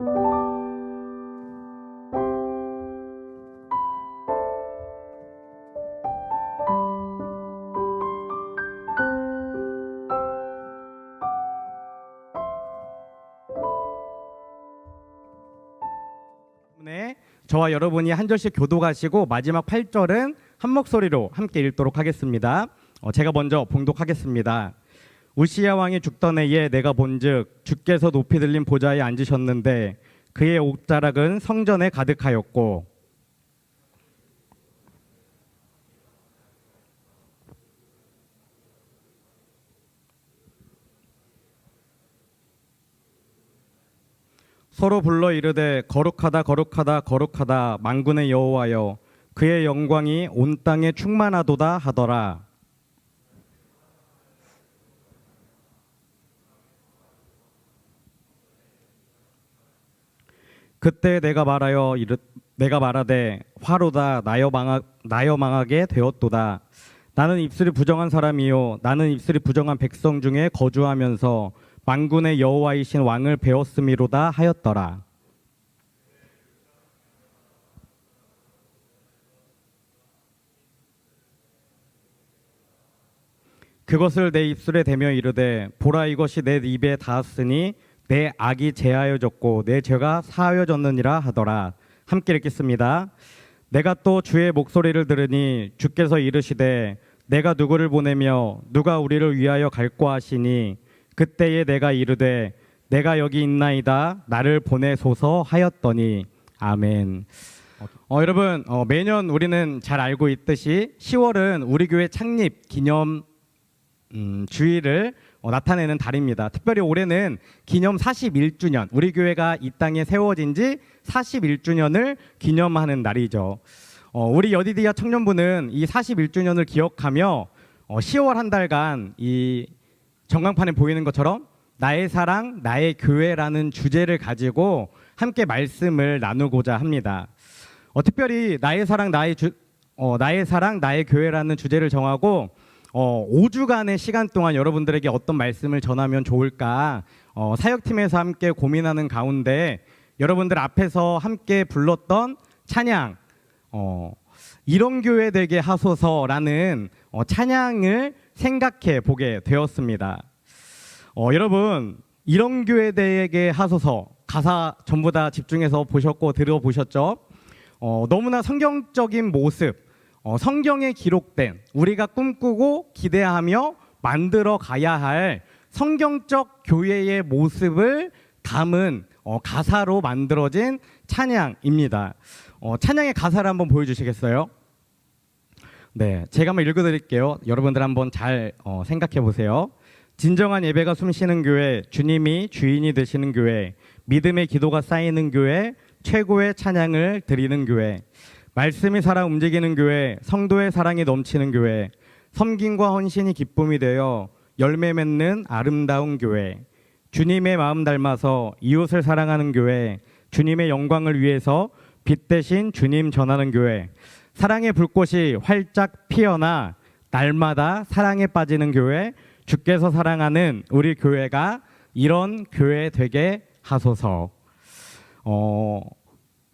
저와 여러분이 한 절씩 교독하시고 마지막 8절은 한 목소리로 함께 읽도록 하겠습니다. 제가 먼저 봉독하겠습니다. 우시야 왕이 죽던 해에 내가 본즉 주께서 높이 들린 보좌에 앉으셨는데 그의 옷자락은 성전에 가득하였고 서로 불러 이르되 거룩하다 거룩하다 거룩하다 만군의 여호와여 그의 영광이 온 땅에 충만하도다 하더라. 그때 내가 말하되 화로다 나여 망하게 되었도다. 나는 입술이 부정한 사람이요 나는 입술이 부정한 백성 중에 거주하면서 만군의 여호와이신 왕을 배웠음이로다 하였더라. 그것을 내 입술에 대며 이르되 보라 이것이 내 입에 닿았으니 내 악이 제하여졌고 내 죄가 사하여졌느니라 하더라. 함께 읽겠습니다. 내가 또 주의 목소리를 들으니 주께서 이르시되 내가 누구를 보내며 누가 우리를 위하여 갈꼬 하시니 그때에 내가 이르되 내가 여기 있나이다 나를 보내소서 하였더니 아멘. 여러분 매년 우리는 잘 알고 있듯이 10월은 우리 교회 창립 기념 주일을 나타내는 달입니다. 특별히 올해는 기념 41주년 우리 교회가 이 땅에 세워진 지 41주년을 기념하는 날이죠. 우리 여디디아 청년부는 이 41주년을 기억하며 10월 한 달간 이 전광판에 보이는 것처럼 나의 사랑, 나의 교회라는 주제를 가지고 함께 말씀을 나누고자 합니다. 특별히 나의 사랑, 나의 교회라는 주제를 정하고 5주간의 시간 동안 여러분들에게 어떤 말씀을 전하면 좋을까 사역팀에서 함께 고민하는 가운데 여러분들 앞에서 함께 불렀던 찬양 이런 교회 되게 하소서라는 찬양을 생각해 보게 되었습니다. 여러분 이런 교회 되게 하소서 가사 전부 다 집중해서 보셨고 들어보셨죠? 너무나 성경적인 모습 성경에 기록된 우리가 꿈꾸고 기대하며 만들어 가야 할 성경적 교회의 모습을 담은 가사로 만들어진 찬양입니다. 찬양의 가사를 한번 보여주시겠어요? 네, 제가 한번 읽어드릴게요. 여러분들 한번 잘 생각해 보세요. 진정한 예배가 숨쉬는 교회, 주님이 주인이 되시는 교회, 믿음의 기도가 쌓이는 교회, 최고의 찬양을 드리는 교회, 말씀이 살아 움직이는 교회, 성도의 사랑이 넘치는 교회, 섬김과 헌신이 기쁨이 되어 열매 맺는 아름다운 교회, 주님의 마음 닮아서 이웃을 사랑하는 교회, 주님의 영광을 위해서 빛 대신 주님 전하는 교회, 사랑의 불꽃이 활짝 피어나 날마다 사랑에 빠지는 교회, 주께서 사랑하는 우리 교회가 이런 교회 되게 하소서.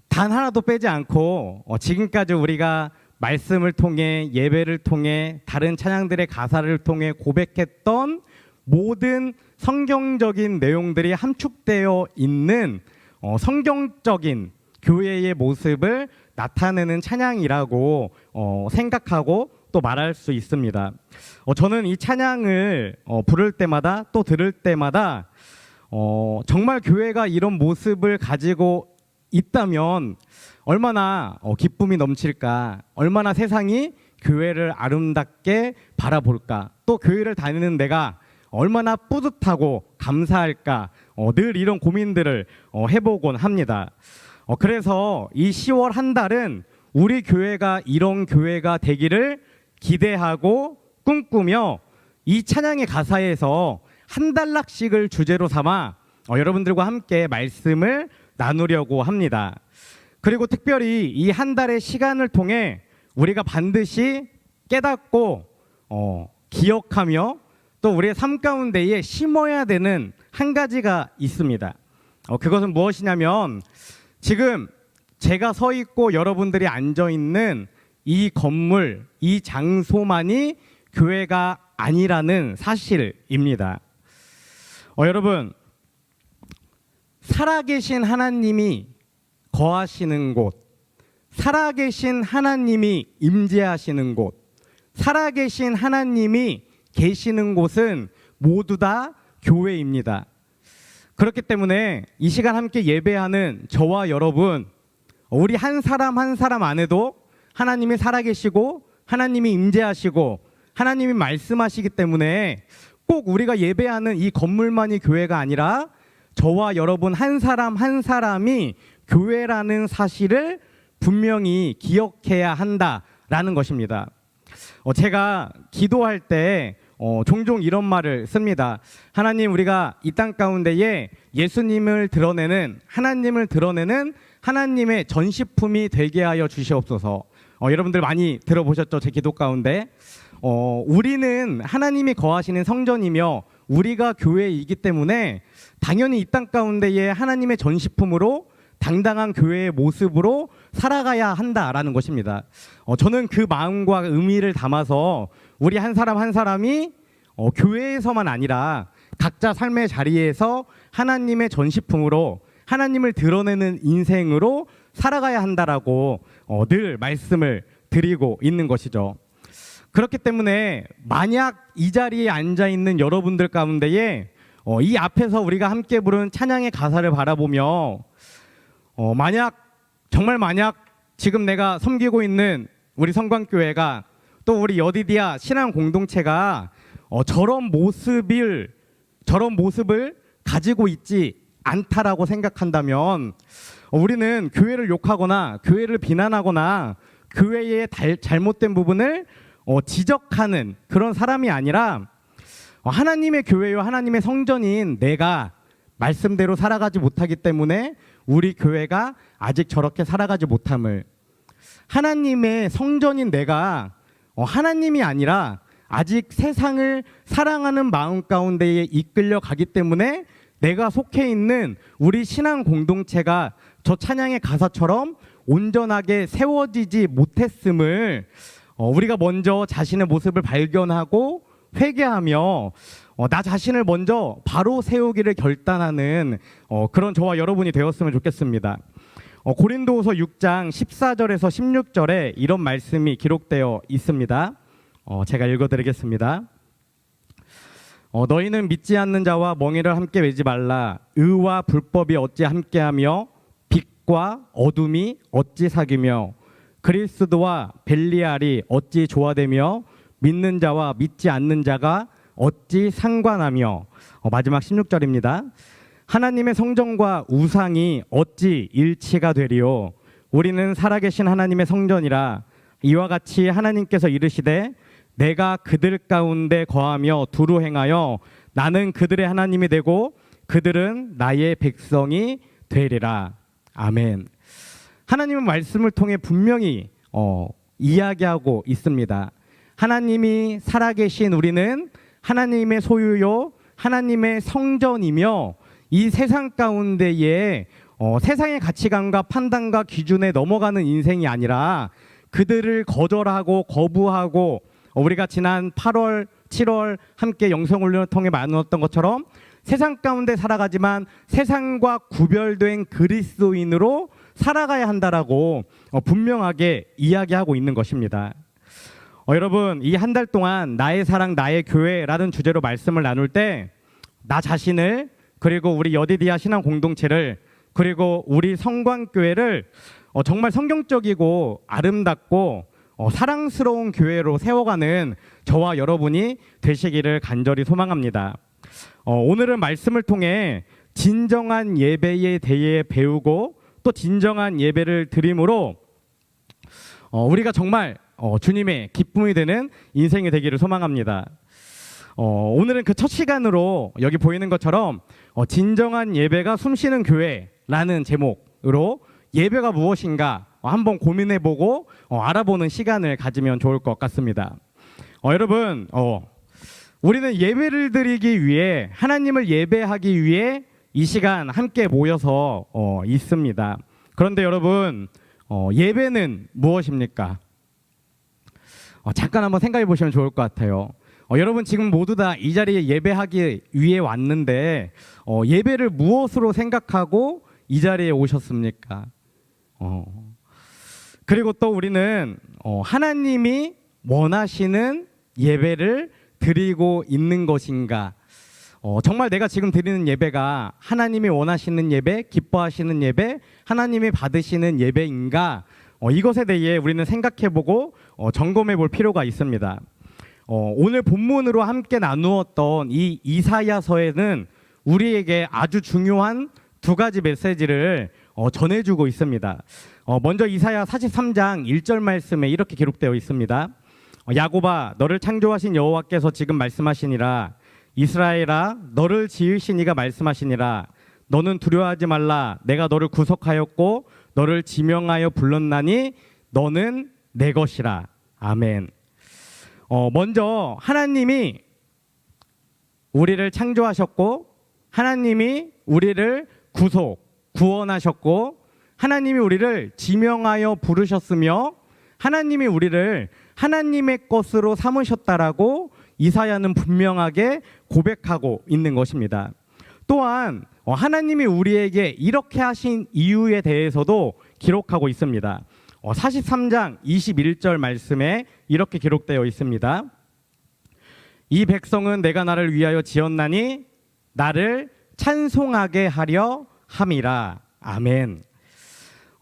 단 하나도 빼지 않고 지금까지 우리가 말씀을 통해 예배를 통해 다른 찬양들의 가사를 통해 고백했던 모든 성경적인 내용들이 함축되어 있는 성경적인 교회의 모습을 나타내는 찬양이라고 생각하고 또 말할 수 있습니다. 저는 이 찬양을 부를 때마다 또 들을 때마다 정말 교회가 이런 모습을 가지고 있다면 얼마나 기쁨이 넘칠까, 얼마나 세상이 교회를 아름답게 바라볼까, 또 교회를 다니는 내가 얼마나 뿌듯하고 감사할까, 늘 이런 고민들을 해보곤 합니다. 그래서 이 10월 한 달은 우리 교회가 이런 교회가 되기를 기대하고 꿈꾸며 이 찬양의 가사에서 한 단락씩을 주제로 삼아 여러분들과 함께 말씀을 나누려고 합니다. 그리고 특별히 이 한 달의 시간을 통해 우리가 반드시 깨닫고 기억하며 또 우리의 삶 가운데에 심어야 되는 한 가지가 있습니다. 그것은 무엇이냐면 지금 제가 서 있고 여러분들이 앉아 있는 이 건물, 이 장소만이 교회가 아니라는 사실입니다. 여러분, 살아계신 하나님이 거하시는 곳, 살아계신 하나님이 임재하시는 곳, 살아계신 하나님이 계시는 곳은 모두 다 교회입니다. 그렇기 때문에 이 시간 함께 예배하는 저와 여러분, 우리 한 사람 한 사람 안에도 하나님이 살아계시고 하나님이 임재하시고 하나님이 말씀하시기 때문에 꼭 우리가 예배하는 이 건물만이 교회가 아니라 저와 여러분 한 사람 한 사람이 교회라는 사실을 분명히 기억해야 한다라는 것입니다. 제가 기도할 때 종종 이런 말을 씁니다. 하나님, 우리가 이 땅 가운데에 예수님을 드러내는, 하나님을 드러내는 하나님의 전시품이 되게 하여 주시옵소서. 여러분들 많이 들어보셨죠? 제 기도 가운데. 우리는 하나님이 거하시는 성전이며 우리가 교회이기 때문에 당연히 이 땅 가운데에 하나님의 전시품으로 당당한 교회의 모습으로 살아가야 한다라는 것입니다. 저는 그 마음과 의미를 담아서 우리 한 사람 한 사람이 교회에서만 아니라 각자 삶의 자리에서 하나님의 전시품으로 하나님을 드러내는 인생으로 살아가야 한다라고 늘 말씀을 드리고 있는 것이죠. 그렇기 때문에 만약 이 자리에 앉아 있는 여러분들 가운데에 이 앞에서 우리가 함께 부른 찬양의 가사를 바라보며 만약 지금 내가 섬기고 있는 우리 성광교회가 또 우리 여디디아 신앙 공동체가 저런 모습을 가지고 있지 않다라고 생각한다면 우리는 교회를 욕하거나 교회를 비난하거나 교회의 잘못된 부분을 지적하는 그런 사람이 아니라 하나님의 교회와 하나님의 성전인 내가 말씀대로 살아가지 못하기 때문에 우리 교회가 아직 저렇게 살아가지 못함을, 하나님의 성전인 내가 하나님이 아니라 아직 세상을 사랑하는 마음 가운데에 이끌려 가기 때문에 내가 속해 있는 우리 신앙 공동체가 저 찬양의 가사처럼 온전하게 세워지지 못했음을 우리가 먼저 자신의 모습을 발견하고 회개하며 나 자신을 먼저 바로 세우기를 결단하는 그런 저와 여러분이 되었으면 좋겠습니다. 고린도후서 6장 14절에서 16절에 이런 말씀이 기록되어 있습니다. 제가 읽어드리겠습니다. 너희는 믿지 않는 자와 멍에를 함께 매지 말라. 의와 불법이 어찌 함께하며 빛과 어둠이 어찌 사귀며 그리스도와 벨리알이 어찌 조화되며 믿는 자와 믿지 않는 자가 어찌 상관하며. 마지막 16절입니다. 하나님의 성전과 우상이 어찌 일치가 되리요. 우리는 살아계신 하나님의 성전이라. 이와 같이 하나님께서 이르시되 내가 그들 가운데 거하며 두루 행하여 나는 그들의 하나님이 되고 그들은 나의 백성이 되리라. 아멘. 하나님은 말씀을 통해 분명히 이야기하고 있습니다. 하나님이 살아계신 우리는 하나님의 소유요 하나님의 성전이며 이 세상 가운데에 세상의 가치관과 판단과 기준에 넘어가는 인생이 아니라 그들을 거절하고 거부하고 우리가 지난 8월, 7월 함께 영성훈련을 통해 나누었던 것처럼 세상 가운데 살아가지만 세상과 구별된 그리스도인으로 살아가야 한다라고 분명하게 이야기하고 있는 것입니다. 여러분, 이 한 달 동안 나의 사랑, 나의 교회라는 주제로 말씀을 나눌 때 나 자신을, 그리고 우리 여디디아 신앙 공동체를, 그리고 우리 성광교회를 정말 성경적이고 아름답고 사랑스러운 교회로 세워가는 저와 여러분이 되시기를 간절히 소망합니다. 오늘은 말씀을 통해 진정한 예배에 대해 배우고 또 진정한 예배를 드림으로 우리가 정말 주님의 기쁨이 되는 인생이 되기를 소망합니다. 오늘은 그 첫 시간으로 여기 보이는 것처럼 진정한 예배가 숨쉬는 교회라는 제목으로 예배가 무엇인가 한번 고민해보고 알아보는 시간을 가지면 좋을 것 같습니다. 여러분, 우리는 예배를 드리기 위해, 하나님을 예배하기 위해 이 시간 함께 모여서 있습니다. 그런데 여러분, 예배는 무엇입니까? 잠깐 한번 생각해 보시면 좋을 것 같아요. 여러분 지금 모두 다 이 자리에 예배하기 위해 왔는데 예배를 무엇으로 생각하고 이 자리에 오셨습니까? 그리고 또 우리는 하나님이 원하시는 예배를 드리고 있는 것인가? 정말 내가 지금 드리는 예배가 하나님이 원하시는 예배, 기뻐하시는 예배, 하나님이 받으시는 예배인가? 이것에 대해 우리는 생각해보고 점검해 볼 필요가 있습니다. 오늘 본문으로 함께 나누었던 이 이사야서에는 우리에게 아주 중요한 두 가지 메시지를 전해주고 있습니다. 먼저 이사야 43장 1절 말씀에 이렇게 기록되어 있습니다. 야곱아, 너를 창조하신 여호와께서 지금 말씀하시니라. 이스라엘아, 너를 지으신 이가 말씀하시니라. 너는 두려워하지 말라. 내가 너를 구속하였고 너를 지명하여 불렀나니 너는 내 것이라. 아멘. 먼저 하나님이 우리를 창조하셨고 하나님이 우리를 구원하셨고 하나님이 우리를 지명하여 부르셨으며 하나님이 우리를 하나님의 것으로 삼으셨다라고 이사야는 분명하게 고백하고 있는 것입니다. 또한 하나님이 우리에게 이렇게 하신 이유에 대해서도 기록하고 있습니다. 43장 21절 말씀에 이렇게 기록되어 있습니다. 이 백성은 내가 나를 위하여 지었나니 나를 찬송하게 하려 함이라. 아멘.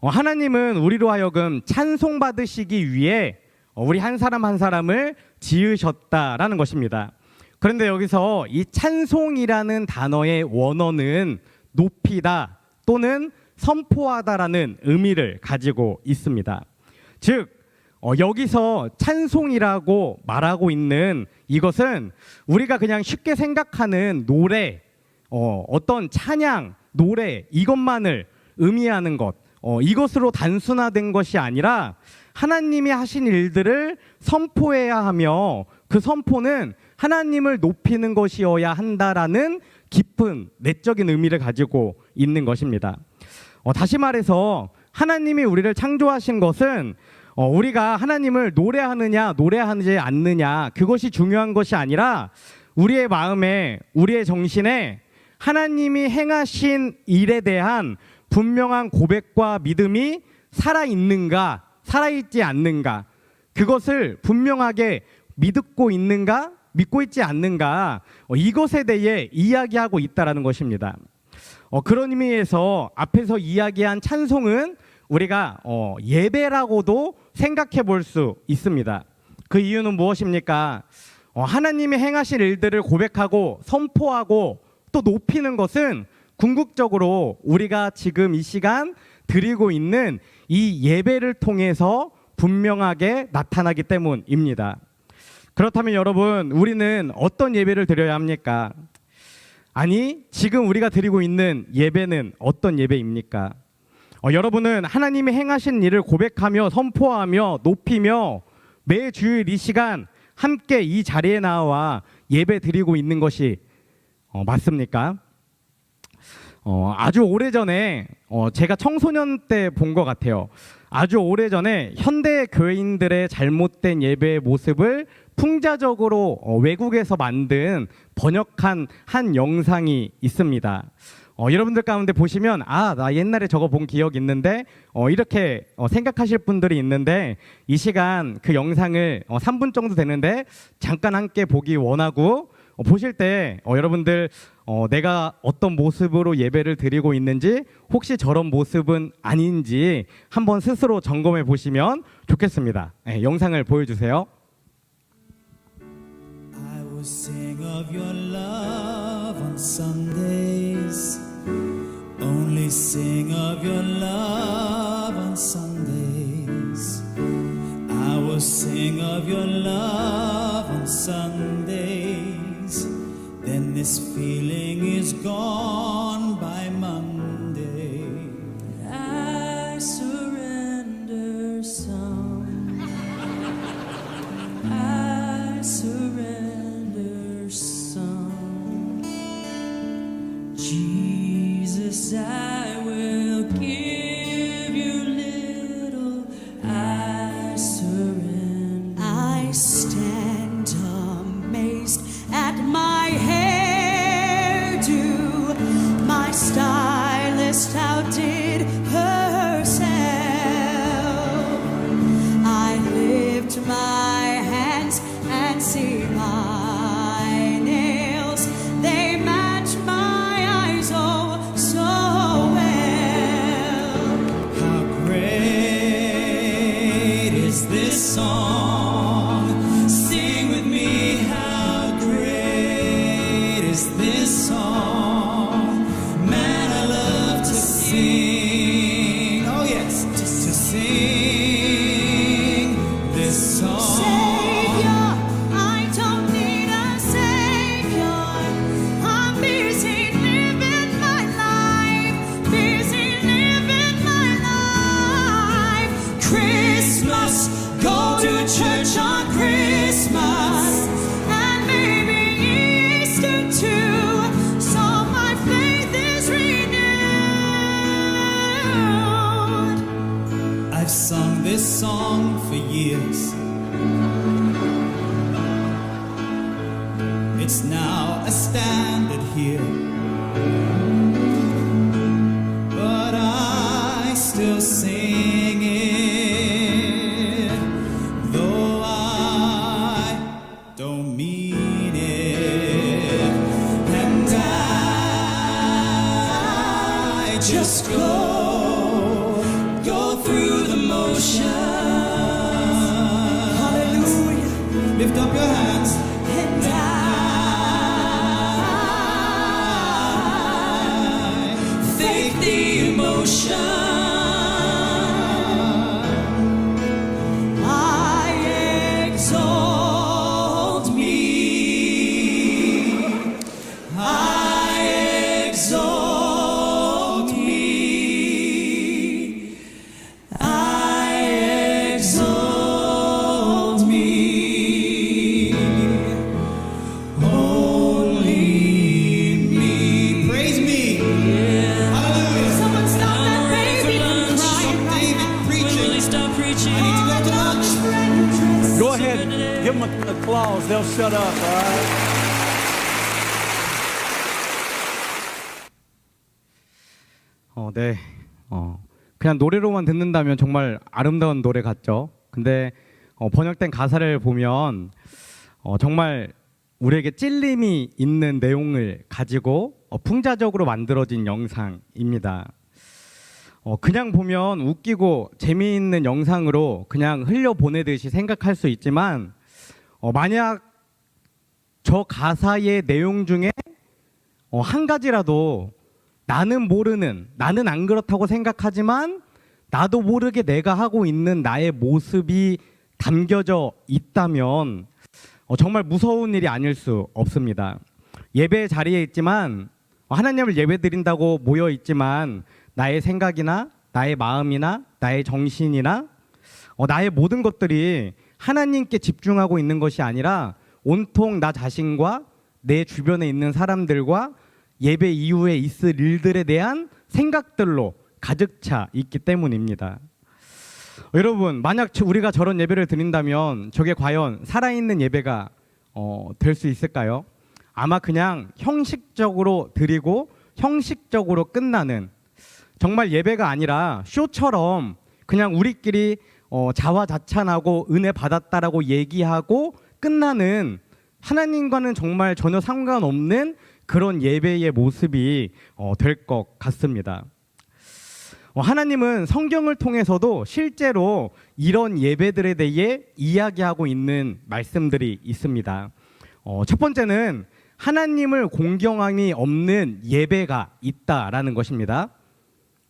하나님은 우리로 하여금 찬송받으시기 위해 우리 한 사람 한 사람을 지으셨다라는 것입니다. 그런데 여기서 이 찬송이라는 단어의 원어는 높이다 또는 선포하다라는 의미를 가지고 있습니다. 즉 여기서 찬송이라고 말하고 있는 이것은 우리가 그냥 쉽게 생각하는 노래, 어떤 찬양, 노래 이것만을 의미하는 것, 이것으로 단순화된 것이 아니라 하나님이 하신 일들을 선포해야 하며 그 선포는 하나님을 높이는 것이어야 한다라는 깊은 내적인 의미를 가지고 있는 것입니다. 다시 말해서 하나님이 우리를 창조하신 것은 우리가 하나님을 노래하느냐 노래하지 않느냐 그것이 중요한 것이 아니라 우리의 마음에 우리의 정신에 하나님이 행하신 일에 대한 분명한 고백과 믿음이 살아있는가 살아있지 않는가 그것을 분명하게 믿고 있는가 믿고 있지 않는가 이것에 대해 이야기하고 있다는 것입니다. 그런 의미에서 앞에서 이야기한 찬송은 우리가 예배라고도 생각해 볼 수 있습니다. 그 이유는 무엇입니까? 하나님이 행하신 일들을 고백하고 선포하고 또 높이는 것은 궁극적으로 우리가 지금 이 시간 드리고 있는 이 예배를 통해서 분명하게 나타나기 때문입니다. 그렇다면 여러분, 우리는 어떤 예배를 드려야 합니까? 아니, 지금 우리가 드리고 있는 예배는 어떤 예배입니까? 여러분은 하나님이 행하신 일을 고백하며 선포하며 높이며 매 주일 이 시간 함께 이 자리에 나와 예배 드리고 있는 것이 맞습니까? 아주 오래전에 제가 청소년 때 본 것 같아요. 아주 오래전에 현대 교인들의 잘못된 예배의 모습을 풍자적으로 외국에서 만든 번역한 한 영상이 있습니다. 여러분들 가운데 보시면 나 옛날에 저거 본 기억 있는데 이렇게 생각하실 분들이 있는데 이 시간 그 영상을 3분 정도 되는데 잠깐 함께 보기 원하고 보실 때 여러분들 내가 어떤 모습으로 예배를 드리고 있는지 혹시 저런 모습은 아닌지 한번 스스로 점검해 보시면 좋겠습니다. 영상을 보여주세요. I will sing of your love on Sundays. Only sing of your love on Sundays. I will sing of your love on Sundays. Then this feeling is gone by Monday. I surrender some. I surrender some. Jesus. did herself. I lift my hands and see my nails. They match my eyes oh so well. How great is this song? Sing with me, how great is this song? Man, I love to sing. Oh yes, just to sing this song. Savior, I don't need a savior. I'm busy living my life. Busy living my life. Christmas, go to church on Christmas, and maybe Easter too. So my faith is renewed. I've sung this song for years. It's now a standard here, but I still sing it, though I don't mean it, and I just go through the motions. Hallelujah. Lift up your hands. And I fake the emotion. I exalt me. I exalt me. I exalt me. Only me. Praise me. Hallelujah. Someone stop that baby from crying right now. Really stop preaching. I need to go to lunch. Go ahead, give them applause. They'll shut up, all right? 네. 그냥 노래로만 듣는다면 정말 아름다운 노래 같죠. 근데 번역된 가사를 보면 정말 우리에게 찔림이 있는 내용을 가지고 풍자적으로 만들어진 영상입니다. 그냥 보면 웃기고 재미있는 영상으로 그냥 흘려보내듯이 생각할 수 있지만 만약 저 가사의 내용 중에 한 가지라도 나는 모르는, 나는 안 그렇다고 생각하지만 나도 모르게 내가 하고 있는 나의 모습이 담겨져 있다면 정말 무서운 일이 아닐 수 없습니다. 예배 자리에 있지만 하나님을 예배드린다고 모여 있지만 나의 생각이나 나의 마음이나 나의 정신이나 나의 모든 것들이 하나님께 집중하고 있는 것이 아니라 온통 나 자신과 내 주변에 있는 사람들과 예배 이후에 있을 일들에 대한 생각들로 가득 차 있기 때문입니다. 여러분, 만약 우리가 저런 예배를 드린다면 저게 과연 살아있는 예배가 될 수 있을까요? 아마 그냥 형식적으로 드리고 형식적으로 끝나는, 정말 예배가 아니라 쇼처럼 그냥 우리끼리 자화자찬하고 은혜 받았다라고 얘기하고 끝나는, 하나님과는 정말 전혀 상관없는 그런 예배의 모습이 될 것 같습니다. 하나님은 성경을 통해서도 실제로 이런 예배들에 대해 이야기하고 있는 말씀들이 있습니다. 첫 번째는 하나님을 공경함이 없는 예배가 있다라는 것입니다.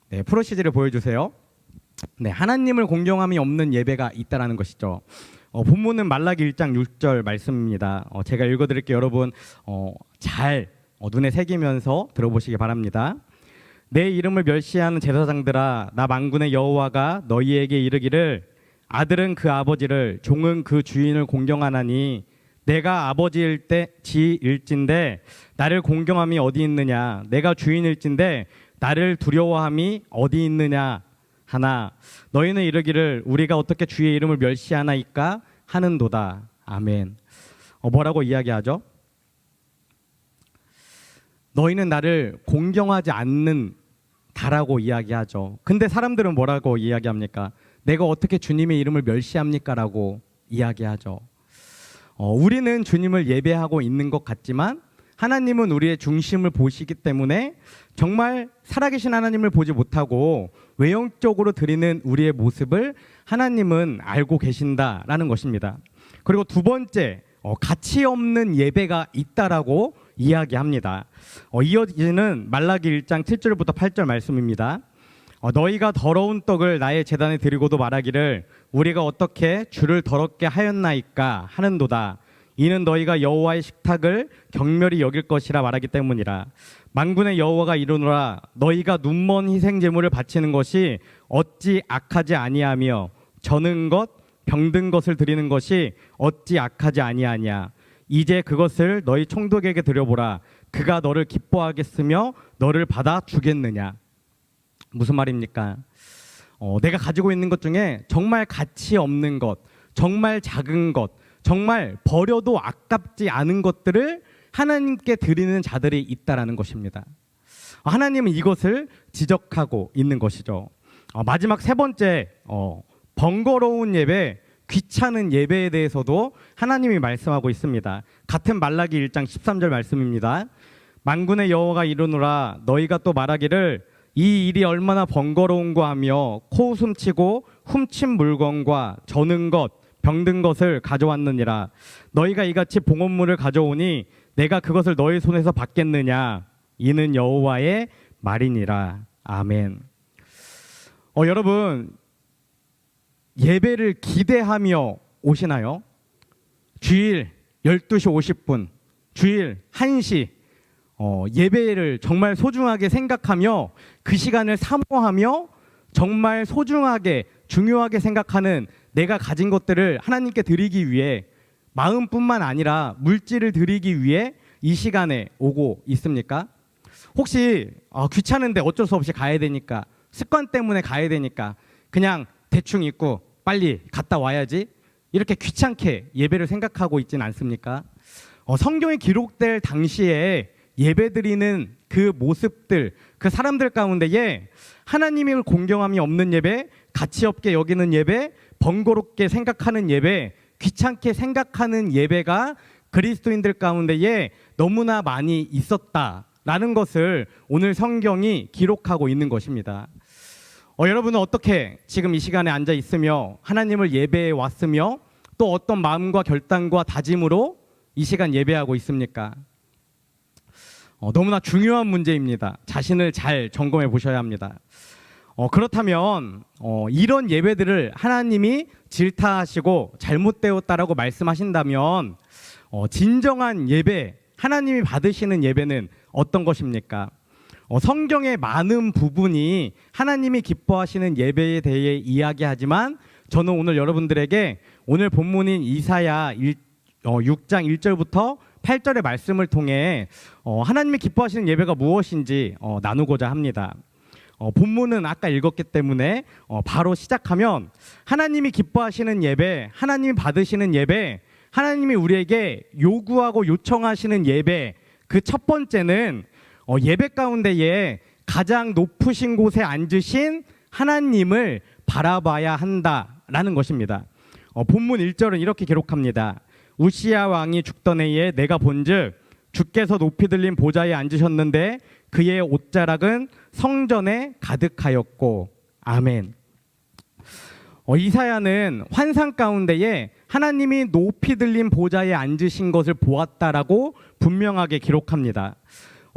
네, 프로시즈를 보여주세요. 네, 하나님을 공경함이 없는 예배가 있다라는 것이죠. 본문은 말라기 1장 6절 말씀입니다. 제가 읽어드릴게요. 여러분 잘 눈에 새기면서 들어보시기 바랍니다. 내 이름을 멸시하는 제사장들아, 나 만군의 여호와가 너희에게 이르기를 아들은 그 아버지를, 종은 그 주인을 공경하나니 내가 아버지일진데 나를 공경함이 어디 있느냐? 내가 주인일진데 나를 두려워함이 어디 있느냐 하나 너희는 이르기를 우리가 어떻게 주의 이름을 멸시하나이까 하는도다. 아멘. 뭐라고 이야기하죠? 너희는 나를 공경하지 않는 다라고 이야기하죠. 근데 사람들은 뭐라고 이야기합니까? 내가 어떻게 주님의 이름을 멸시합니까? 라고 이야기하죠. 우리는 주님을 예배하고 있는 것 같지만 하나님은 우리의 중심을 보시기 때문에 정말 살아계신 하나님을 보지 못하고 외형적으로 드리는 우리의 모습을 하나님은 알고 계신다라는 것입니다. 그리고 두 번째, 가치 없는 예배가 있다라고 이야기합니다. 이어지는 말라기 1장 7절부터 8절 말씀입니다. 너희가 더러운 떡을 나의 제단에 드리고도 말하기를 우리가 어떻게 주를 더럽게 하였나이까 하는도다. 이는 너희가 여호와의 식탁을 경멸히 여길 것이라 말하기 때문이라. 만군의 여호와가 이르노라 너희가 눈먼 희생 제물을 바치는 것이 어찌 악하지 아니하며 저는 것 병든 것을 드리는 것이 어찌 악하지 아니하냐. 이제 그것을 너희 총독에게 드려보라. 그가 너를 기뻐하겠으며 너를 받아 주겠느냐. 무슨 말입니까? 내가 가지고 있는 것 중에 정말 가치 없는 것, 정말 작은 것, 정말 버려도 아깝지 않은 것들을 하나님께 드리는 자들이 있다라는 것입니다. 하나님은 이것을 지적하고 있는 것이죠. 마지막 세 번째, 번거로운 예배, 귀찮은 예배에 대해서도 하나님이 말씀하고 있습니다. 같은 말라기 1장 13절 말씀입니다. 만군의 여호와가 이르노라 너희가 또 말하기를 이 일이 얼마나 번거로운가 하며 코웃음 치고 훔친 물건과 저는 것 병든 것을 가져왔느니라. 너희가 이같이 봉헌물을 가져오니 내가 그것을 너희 손에서 받겠느냐. 이는 여호와의 말이니라. 아멘. 여러분, 예배를 기대하며 오시나요? 주일 12시 50분, 주일 1시 예배를 정말 소중하게 생각하며 그 시간을 사모하며 정말 소중하게 중요하게 생각하는 내가 가진 것들을 하나님께 드리기 위해 마음뿐만 아니라 물질을 드리기 위해 이 시간에 오고 있습니까? 혹시 귀찮은데 어쩔 수 없이 가야 되니까 습관 때문에 가야 되니까 그냥 대충 입고 빨리 갔다 와야지 이렇게 귀찮게 예배를 생각하고 있지는 않습니까? 성경에 기록될 당시에 예배드리는 그 모습들, 그 사람들 가운데에 하나님을 공경함이 없는 예배, 가치 없게 여기는 예배, 번거롭게 생각하는 예배, 귀찮게 생각하는 예배가 그리스도인들 가운데에 너무나 많이 있었다라는 것을 오늘 성경이 기록하고 있는 것입니다. 여러분은 어떻게 지금 이 시간에 앉아 있으며 하나님을 예배해 왔으며 또 어떤 마음과 결단과 다짐으로 이 시간 예배하고 있습니까? 너무나 중요한 문제입니다. 자신을 잘 점검해 보셔야 합니다. 그렇다면 이런 예배들을 하나님이 질타하시고 잘못되었다라고 말씀하신다면 진정한 예배, 하나님이 받으시는 예배는 어떤 것입니까? 성경의 많은 부분이 하나님이 기뻐하시는 예배에 대해 이야기하지만 저는 오늘 여러분들에게 오늘 본문인 이사야 6장 1절부터 8절의 말씀을 통해 하나님이 기뻐하시는 예배가 무엇인지 나누고자 합니다. 본문은 아까 읽었기 때문에 바로 시작하면 하나님이 기뻐하시는 예배, 하나님이 받으시는 예배, 하나님이 우리에게 요구하고 요청하시는 예배, 그 첫 번째는 예배 가운데에 가장 높으신 곳에 앉으신 하나님을 바라봐야 한다라는 것입니다. 본문 1절은 이렇게 기록합니다. 우시야 왕이 죽던 해에 내가 본즉 주께서 높이 들린 보좌에 앉으셨는데 그의 옷자락은 성전에 가득하였고. 아멘. 이사야는 환상 가운데에 하나님이 높이 들린 보좌에 앉으신 것을 보았다라고 분명하게 기록합니다.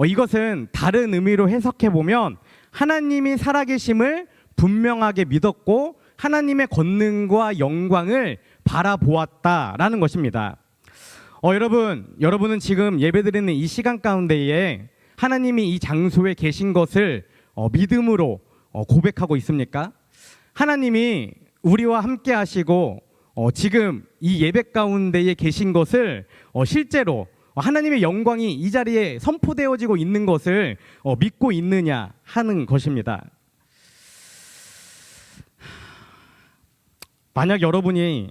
이것은 다른 의미로 해석해 보면 하나님이 살아계심을 분명하게 믿었고 하나님의 권능과 영광을 바라보았다라는 것입니다. 여러분은 지금 예배드리는 이 시간 가운데에 하나님이 이 장소에 계신 것을 믿음으로 고백하고 있습니까? 하나님이 우리와 함께 하시고 지금 이 예배 가운데에 계신 것을 실제로 하나님의 영광이 이 자리에 선포되어지고 있는 것을 믿고 있느냐 하는 것입니다. 만약 여러분이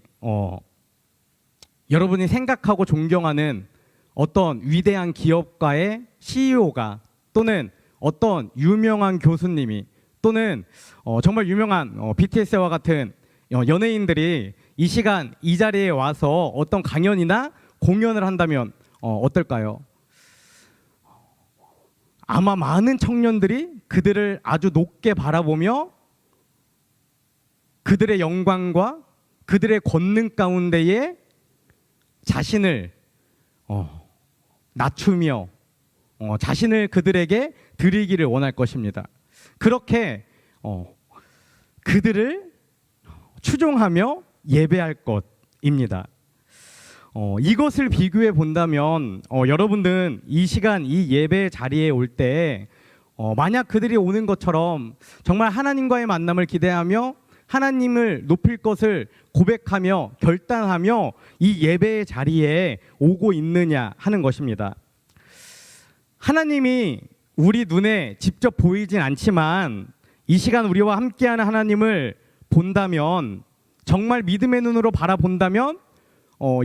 생각하고 존경하는 어떤 위대한 기업가의 CEO가 또는 어떤 유명한 교수님이 또는 정말 유명한 BTS와 같은 연예인들이 이 시간 이 자리에 와서 어떤 강연이나 공연을 한다면 어떨까요? 아마 많은 청년들이 그들을 아주 높게 바라보며 그들의 영광과 그들의 권능 가운데에 자신을 낮추며 자신을 그들에게 드리기를 원할 것입니다. 그렇게 그들을 추종하며 예배할 것입니다. 이것을 비교해 본다면 여러분들은 이 시간 이 예배 자리에 올 때 만약 그들이 오는 것처럼 정말 하나님과의 만남을 기대하며 하나님을 높일 것을 고백하며 결단하며 이 예배의 자리에 오고 있느냐 하는 것입니다. 하나님이 우리 눈에 직접 보이진 않지만 이 시간 우리와 함께하는 하나님을 본다면, 정말 믿음의 눈으로 바라본다면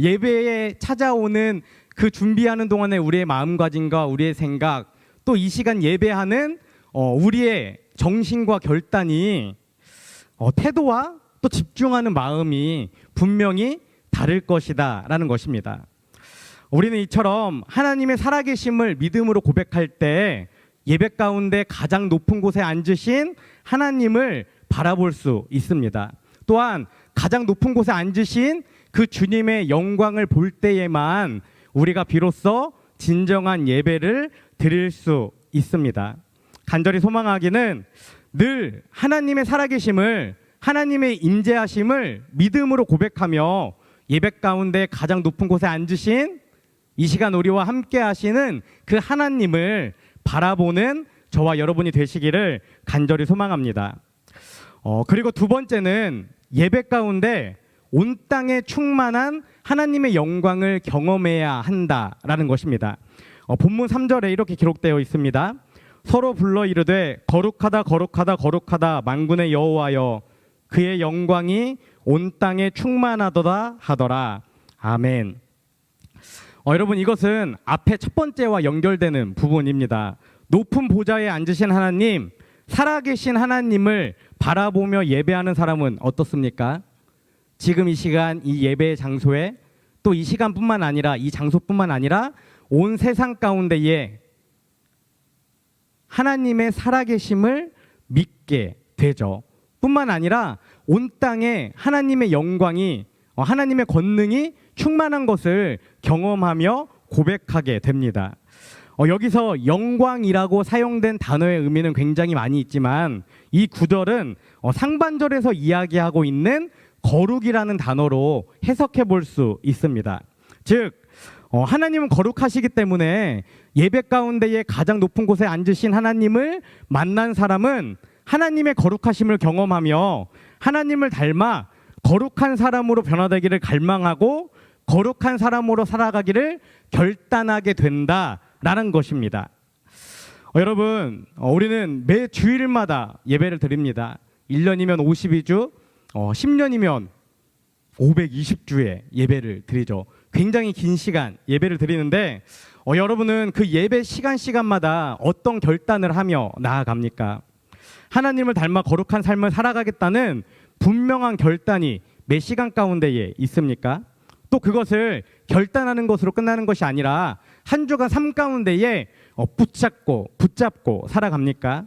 예배에 찾아오는 그 준비하는 동안에 우리의 마음가짐과 우리의 생각, 또 이 시간 예배하는 우리의 정신과 결단이 태도와 또 집중하는 마음이 분명히 다를 것이다 라는 것입니다. 우리는 이처럼 하나님의 살아계심을 믿음으로 고백할 때 예배 가운데 가장 높은 곳에 앉으신 하나님을 바라볼 수 있습니다. 또한 가장 높은 곳에 앉으신 그 주님의 영광을 볼 때에만 우리가 비로소 진정한 예배를 드릴 수 있습니다. 간절히 소망하기는 늘 하나님의 살아계심을, 하나님의 임재하심을 믿음으로 고백하며 예배 가운데 가장 높은 곳에 앉으신 이 시간 우리와 함께 하시는 그 하나님을 바라보는 저와 여러분이 되시기를 간절히 소망합니다. 그리고 두 번째는 예배 가운데 온 땅에 충만한 하나님의 영광을 경험해야 한다라는 것입니다. 본문 3절에 이렇게 기록되어 있습니다. 서로 불러 이르되 거룩하다 거룩하다 거룩하다 만군의 여호와여, 그의 영광이 온 땅에 충만하도다 하더라. 아멘. 여러분, 이것은 앞에 첫 번째와 연결되는 부분입니다. 높은 보좌에 앉으신 하나님, 살아계신 하나님을 바라보며 예배하는 사람은 어떻습니까? 지금 이 시간 이 예배의 장소에, 또 이 시간뿐만 아니라 이 장소뿐만 아니라 온 세상 가운데에 하나님의 살아계심을 믿게 되죠. 뿐만 아니라 온 땅에 하나님의 영광이, 하나님의 권능이 충만한 것을 경험하며 고백하게 됩니다. 여기서 영광이라고 사용된 단어의 의미는 굉장히 많이 있지만 이 구절은 상반절에서 이야기하고 있는 거룩이라는 단어로 해석해 볼 수 있습니다. 즉 하나님은 거룩하시기 때문에 예배 가운데에 가장 높은 곳에 앉으신 하나님을 만난 사람은 하나님의 거룩하심을 경험하며 하나님을 닮아 거룩한 사람으로 변화되기를 갈망하고 거룩한 사람으로 살아가기를 결단하게 된다라는 것입니다. 여러분, 우리는 매 주일마다 예배를 드립니다. 1년이면 52주, 10년이면 520주의 예배를 드리죠. 굉장히 긴 시간 예배를 드리는데 여러분은 그 예배 시간마다 어떤 결단을 하며 나아갑니까? 하나님을 닮아 거룩한 삶을 살아가겠다는 분명한 결단이 매 시간 가운데에 있습니까? 또 그것을 결단하는 것으로 끝나는 것이 아니라 한 주간 삶 가운데에 붙잡고 살아갑니까?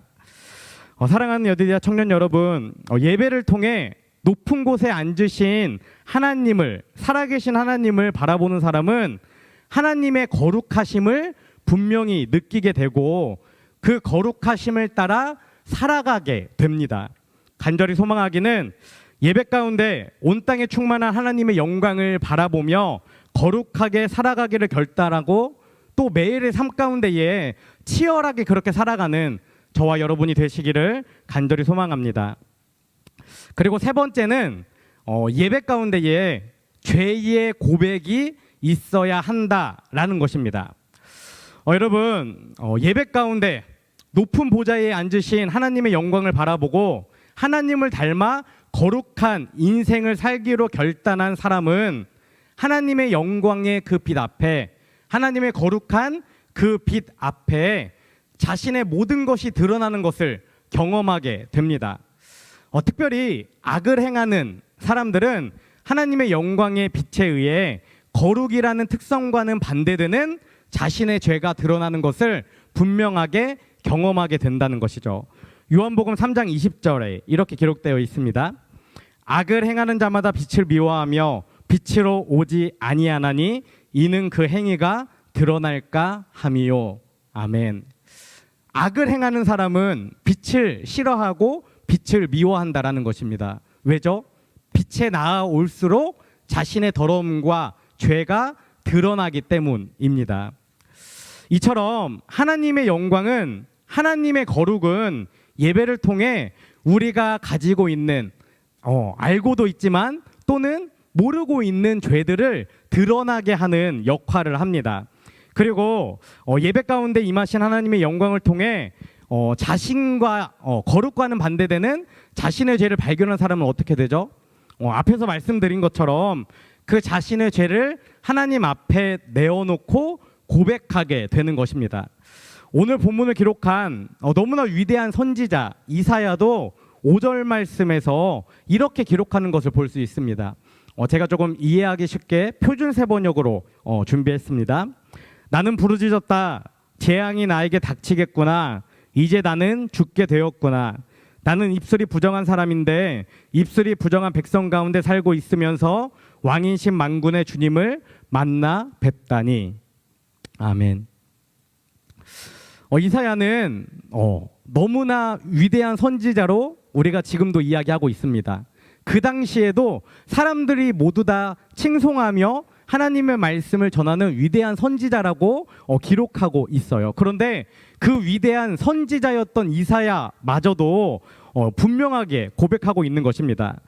사랑하는 여디디아 청년 여러분, 예배를 통해 높은 곳에 앉으신 하나님을, 살아계신 하나님을 바라보는 사람은 하나님의 거룩하심을 분명히 느끼게 되고 그 거룩하심을 따라 살아가게 됩니다. 간절히 소망하기는 예배 가운데 온 땅에 충만한 하나님의 영광을 바라보며 거룩하게 살아가기를 결단하고 또 매일의 삶 가운데에 치열하게 그렇게 살아가는 저와 여러분이 되시기를 간절히 소망합니다. 그리고 세 번째는 예배 가운데에 죄의 고백이 있어야 한다라는 것입니다. 여러분, 예배 가운데 높은 보좌에 앉으신 하나님의 영광을 바라보고 하나님을 닮아 거룩한 인생을 살기로 결단한 사람은 하나님의 영광의 그 빛 앞에, 하나님의 거룩한 그 빛 앞에 자신의 모든 것이 드러나는 것을 경험하게 됩니다. 특별히 악을 행하는 사람들은 하나님의 영광의 빛에 의해 거룩이라는 특성과는 반대되는 자신의 죄가 드러나는 것을 분명하게 경험하게 된다는 것이죠. 요한복음 3장 20절에 이렇게 기록되어 있습니다. 악을 행하는 자마다 빛을 미워하며 빛으로 오지 아니하나니 이는 그 행위가 드러날까 함이요. 아멘. 악을 행하는 사람은 빛을 싫어하고 빛을 미워한다라는 것입니다. 왜죠? 빛에 나아올수록 자신의 더러움과 죄가 드러나기 때문입니다. 이처럼 하나님의 영광은, 하나님의 거룩은 예배를 통해 우리가 가지고 있는 알고도 있지만 또는 모르고 있는 죄들을 드러나게 하는 역할을 합니다. 그리고 예배 가운데 임하신 하나님의 영광을 통해 자신과 거룩과는 반대되는 자신의 죄를 발견한 사람은 어떻게 되죠? 앞에서 말씀드린 것처럼 그 자신의 죄를 하나님 앞에 내어놓고 고백하게 되는 것입니다. 오늘 본문을 기록한 너무나 위대한 선지자 이사야도 5절 말씀에서 이렇게 기록하는 것을 볼 수 있습니다. 제가 조금 이해하기 쉽게 표준세 번역으로 준비했습니다. 나는 부르짖었다. 재앙이 나에게 닥치겠구나. 이제 나는 죽게 되었구나. 나는 입술이 부정한 사람인데 입술이 부정한 백성 가운데 살고 있으면서 왕이신 만군의 주님을 만나 뵙다니. 아멘. 이사야는 너무나 위대한 선지자로 우리가 지금도 이야기하고 있습니다. 그 당시에도 사람들이 모두 다 칭송하며 하나님의 말씀을 전하는 위대한 선지자라고 기록하고 있어요. 그런데 그 위대한 선지자였던 이사야마저도 분명하게 고백하고 있는 것입니다.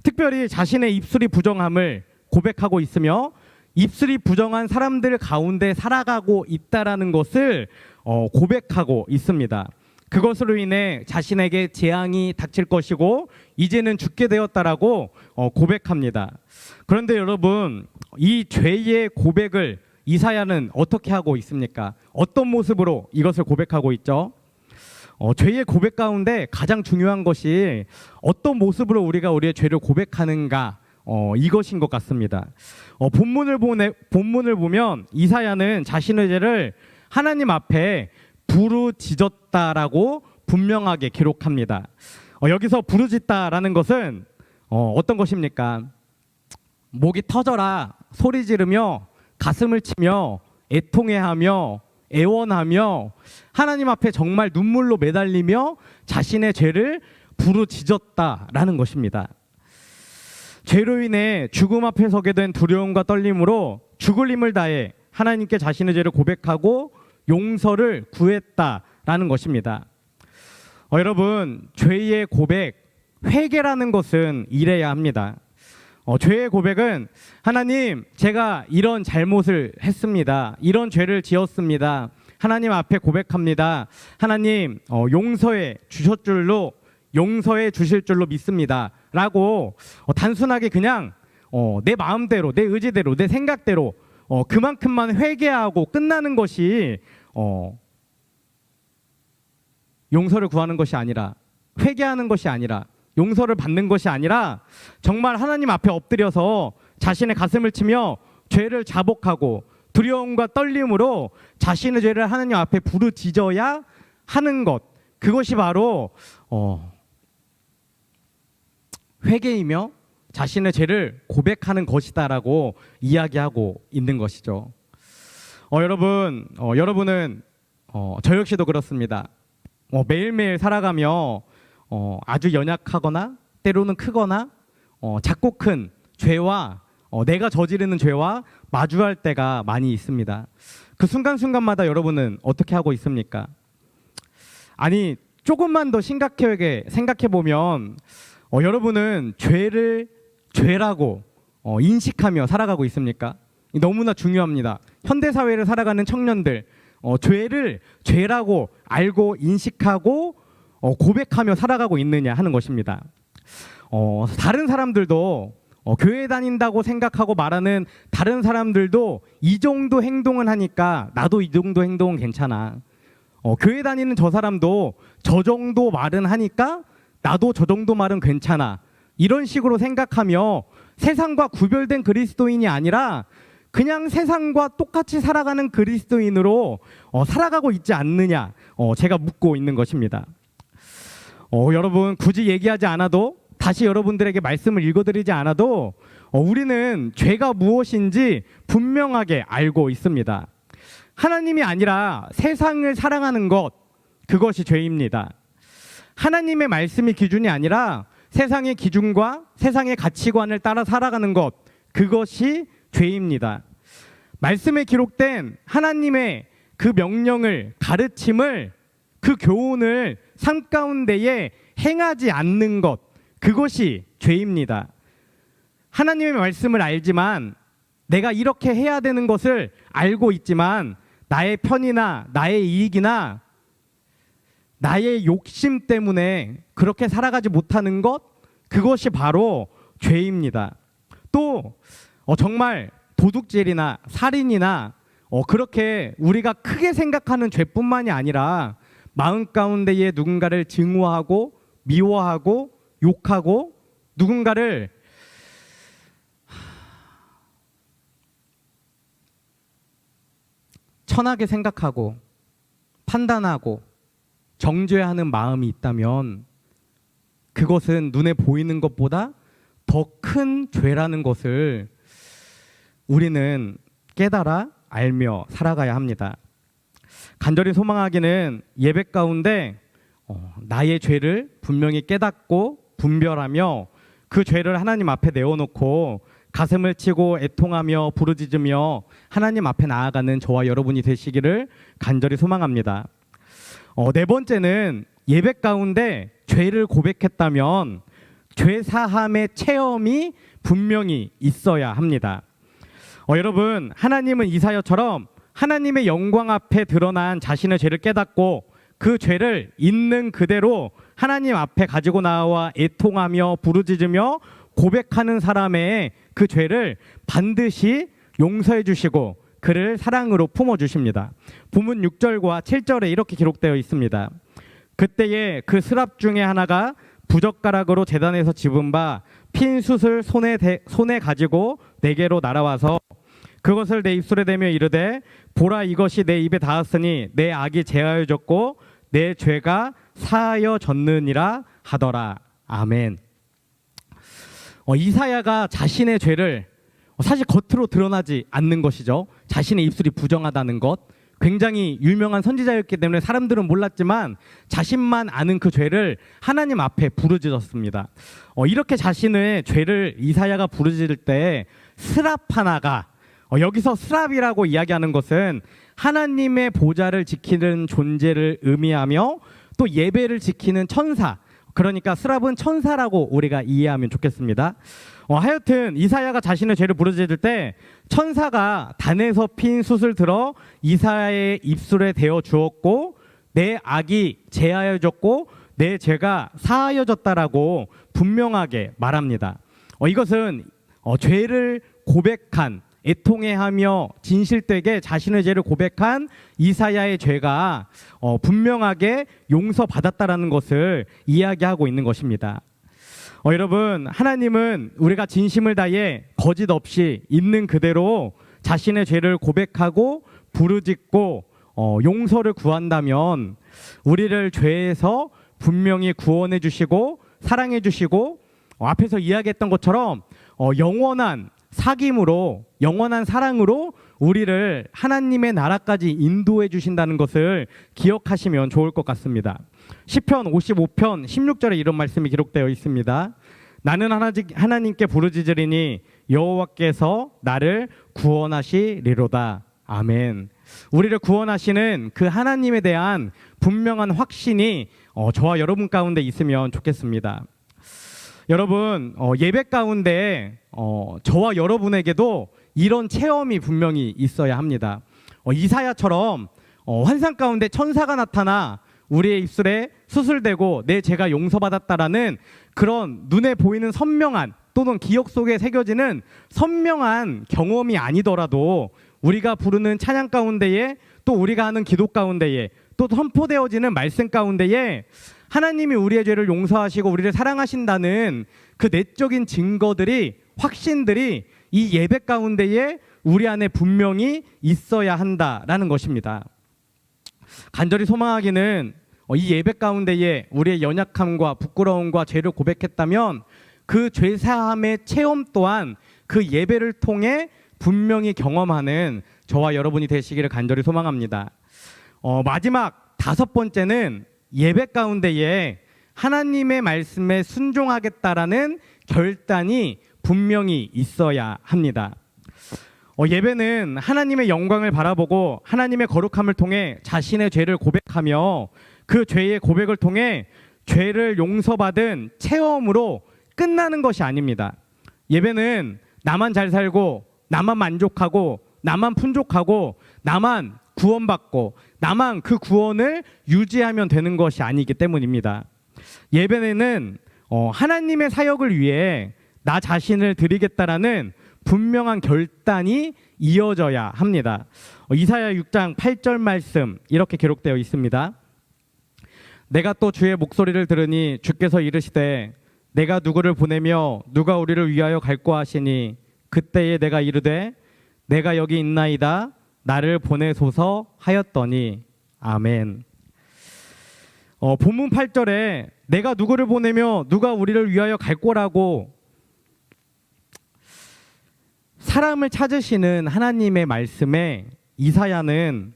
특별히 자신의 입술이 부정함을 고백하고 있으며 입술이 부정한 사람들 가운데 살아가고 있다라는 것을 고백하고 있습니다. 그것으로 인해 자신에게 재앙이 닥칠 것이고 이제는 죽게 되었다라고 고백합니다. 그런데 여러분, 이 죄의 고백을 이사야는 어떻게 하고 있습니까? 어떤 모습으로 이것을 고백하고 있죠? 죄의 고백 가운데 가장 중요한 것이 어떤 모습으로 우리가 우리의 죄를 고백하는가, 이것인 것 같습니다. 본문을 보면 이사야는 자신의 죄를 하나님 앞에 부르짖었다라고 분명하게 기록합니다. 여기서 부르짖다라는 것은 어떤 것입니까? 목이 터져라 소리 지르며 가슴을 치며 애통해하며 애원하며 하나님 앞에 정말 눈물로 매달리며 자신의 죄를 부르짖었다라는 것입니다. 죄로 인해 죽음 앞에 서게 된 두려움과 떨림으로 죽을 힘을 다해 하나님께 자신의 죄를 고백하고 용서를 구했다라는 것입니다. 여러분, 죄의 고백, 회개라는 것은 이래야 합니다. 죄의 고백은 하나님, 제가 이런 잘못을 했습니다. 이런 죄를 지었습니다. 하나님 앞에 고백합니다. 하나님, 용서해 주실 줄로 믿습니다. 라고 단순하게 그냥 내 마음대로, 내 의지대로, 내 생각대로 그만큼만 회개하고 끝나는 것이 용서를 구하는 것이 아니라, 회개하는 것이 아니라, 용서를 받는 것이 아니라 정말 하나님 앞에 엎드려서 자신의 가슴을 치며 죄를 자복하고 두려움과 떨림으로 자신의 죄를 하나님 앞에 부르짖어야 하는 것, 그것이 바로 회개이며 자신의 죄를 고백하는 것이다라고 이야기하고 있는 것이죠. 여러분은 저 역시도 그렇습니다. 매일매일 살아가며 아주 연약하거나 때로는 크거나 작고 큰 죄와 내가 저지르는 죄와 마주할 때가 많이 있습니다. 그 순간순간마다 여러분은 어떻게 하고 있습니까? 아니, 조금만 더 심각하게 생각해보면 여러분은 죄를 죄라고 인식하며 살아가고 있습니까? 너무나 중요합니다. 현대사회를 살아가는 청년들, 죄를 죄라고 알고 인식하고 고백하며 살아가고 있느냐 하는 것입니다. 다른 사람들도 교회 다닌다고 생각하고 말하는 다른 사람들도 이 정도 행동은 하니까 나도 이 정도 행동은 괜찮아. 교회 다니는 저 사람도 저 정도 말은 하니까 나도 저 정도 말은 괜찮아. 이런 식으로 생각하며 세상과 구별된 그리스도인이 아니라 그냥 세상과 똑같이 살아가는 그리스도인으로 살아가고 있지 않느냐, 제가 묻고 있는 것입니다. 여러분, 굳이 얘기하지 않아도, 다시 여러분들에게 말씀을 읽어드리지 않아도 우리는 죄가 무엇인지 분명하게 알고 있습니다. 하나님이 아니라 세상을 사랑하는 것, 그것이 죄입니다. 하나님의 말씀이 기준이 아니라 세상의 기준과 세상의 가치관을 따라 살아가는 것, 그것이 죄입니다. 말씀에 기록된 하나님의 그 명령을, 가르침을, 그 교훈을 삶 가운데에 행하지 않는 것, 그것이 죄입니다. 하나님의 말씀을 알지만, 내가 이렇게 해야 되는 것을 알고 있지만 나의 편이나 나의 이익이나 나의 욕심 때문에 그렇게 살아가지 못하는 것, 그것이 바로 죄입니다. 또 정말 도둑질이나 살인이나 그렇게 우리가 크게 생각하는 죄뿐만이 아니라 마음 가운데에 누군가를 증오하고 미워하고 욕하고 누군가를 천하게 생각하고 판단하고 정죄하는 마음이 있다면 그것은 눈에 보이는 것보다 더 큰 죄라는 것을 우리는 깨달아 알며 살아가야 합니다. 간절히 소망하기는 예배 가운데 나의 죄를 분명히 깨닫고 분별하며 그 죄를 하나님 앞에 내어놓고 가슴을 치고 애통하며 부르짖으며 하나님 앞에 나아가는 저와 여러분이 되시기를 간절히 소망합니다. 네 번째는 예배 가운데 죄를 고백했다면 죄 사함의 체험이 분명히 있어야 합니다. 여러분, 하나님은 이사야처럼 하나님의 영광 앞에 드러난 자신의 죄를 깨닫고 그 죄를 있는 그대로 하나님 앞에 가지고 나와 애통하며 부르짖으며 고백하는 사람의 그 죄를 반드시 용서해 주시고 그를 사랑으로 품어주십니다. 본문 6절과 7절에 이렇게 기록되어 있습니다. 그때에 그 스랍 중에 하나가 부젓가락으로 제단에서 집은 바 핀 숯을 손에 가지고 내게로 날아와서 그것을 내 입술에 대며 이르되 보라, 이것이 내 입에 닿았으니 내 악이 제하여졌고 내 죄가 사하여졌느니라 하더라. 아멘. 이사야가 자신의 죄를 사실 겉으로 드러나지 않는 것이죠. 자신의 입술이 부정하다는 것, 굉장히 유명한 선지자였기 때문에 사람들은 몰랐지만 자신만 아는 그 죄를 하나님 앞에 부르짖었습니다. 이렇게 자신의 죄를 이사야가 부르짖을 때 스랍 하나가, 여기서 스랍이라고 이야기하는 것은 하나님의 보좌를 지키는 존재를 의미하며 또 예배를 지키는 천사, 그러니까 스랍은 천사라고 우리가 이해하면 좋겠습니다. 하여튼 이사야가 자신의 죄를 부르짖을 때 천사가 단에서 핀 숯을 들어 이사야의 입술에 대어 주었고 내 악이 제하여졌고 내 죄가 사하여졌다라고 분명하게 말합니다. 이것은 죄를 고백한, 애통해하며 진실되게 자신의 죄를 고백한 이사야의 죄가 분명하게 용서받았다라는 것을 이야기하고 있는 것입니다. 여러분, 하나님은 우리가 진심을 다해 거짓 없이 있는 그대로 자신의 죄를 고백하고 부르짖고 용서를 구한다면 우리를 죄에서 분명히 구원해 주시고 사랑해 주시고 앞에서 이야기했던 것처럼 영원한 사귐으로, 영원한 사랑으로 우리를 하나님의 나라까지 인도해 주신다는 것을 기억하시면 좋을 것 같습니다. 시편 55편 16절에 이런 말씀이 기록되어 있습니다. 나는 하나님께 부르짖으리니 여호와께서 나를 구원하시리로다. 아멘. 우리를 구원하시는 그 하나님에 대한 분명한 확신이 저와 여러분 가운데 있으면 좋겠습니다. 여러분, 예배 가운데 저와 여러분에게도 이런 체험이 분명히 있어야 합니다. 이사야처럼 환상 가운데 천사가 나타나 우리의 입술에 숯을 대고 내 죄가 용서받았다라는 그런 눈에 보이는 선명한 또는 기억 속에 새겨지는 선명한 경험이 아니더라도 우리가 부르는 찬양 가운데에 또 우리가 하는 기도 가운데에 또 선포되어지는 말씀 가운데에 하나님이 우리의 죄를 용서하시고 우리를 사랑하신다는 그 내적인 증거들이, 확신들이 이 예배 가운데에 우리 안에 분명히 있어야 한다라는 것입니다. 간절히 소망하기는 이 예배 가운데에 우리의 연약함과 부끄러움과 죄를 고백했다면 그 죄사함의 체험 또한 그 예배를 통해 분명히 경험하는 저와 여러분이 되시기를 간절히 소망합니다. 마지막 5번째는 예배 가운데에 하나님의 말씀에 순종하겠다라는 결단이 분명히 있어야 합니다. 예배는 하나님의 영광을 바라보고 하나님의 거룩함을 통해 자신의 죄를 고백하며 그 죄의 고백을 통해 죄를 용서받은 체험으로 끝나는 것이 아닙니다. 예배는 나만 잘 살고 나만 만족하고 나만 풍족하고 나만 구원받고 나만 그 구원을 유지하면 되는 것이 아니기 때문입니다. 예배는 하나님의 사역을 위해 나 자신을 드리겠다라는 분명한 결단이 이어져야 합니다. 이사야 6장 8절 말씀 이렇게 기록되어 있습니다. 내가 또 주의 목소리를 들으니 주께서 이르시되 내가 누구를 보내며 누가 우리를 위하여 갈고 하시니 그때에 내가 이르되 내가 여기 있나이다 나를 보내소서 하였더니 아멘. 본문 8절에 내가 누구를 보내며 누가 우리를 위하여 갈 거라고 사람을 찾으시는 하나님의 말씀에 이사야는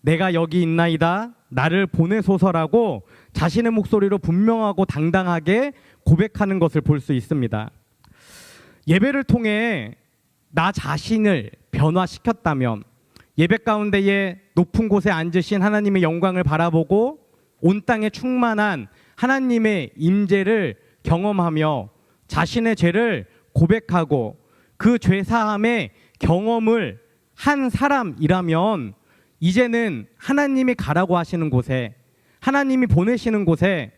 내가 여기 있나이다 나를 보내소서라고 자신의 목소리로 분명하고 당당하게 고백하는 것을 볼 수 있습니다. 예배를 통해 나 자신을 변화시켰다면 예배 가운데에 높은 곳에 앉으신 하나님의 영광을 바라보고 온 땅에 충만한 하나님의 임재를 경험하며 자신의 죄를 고백하고 그 죄사함의 경험을 한 사람이라면 이제는 하나님이 가라고 하시는 곳에, 하나님이 보내시는 곳에,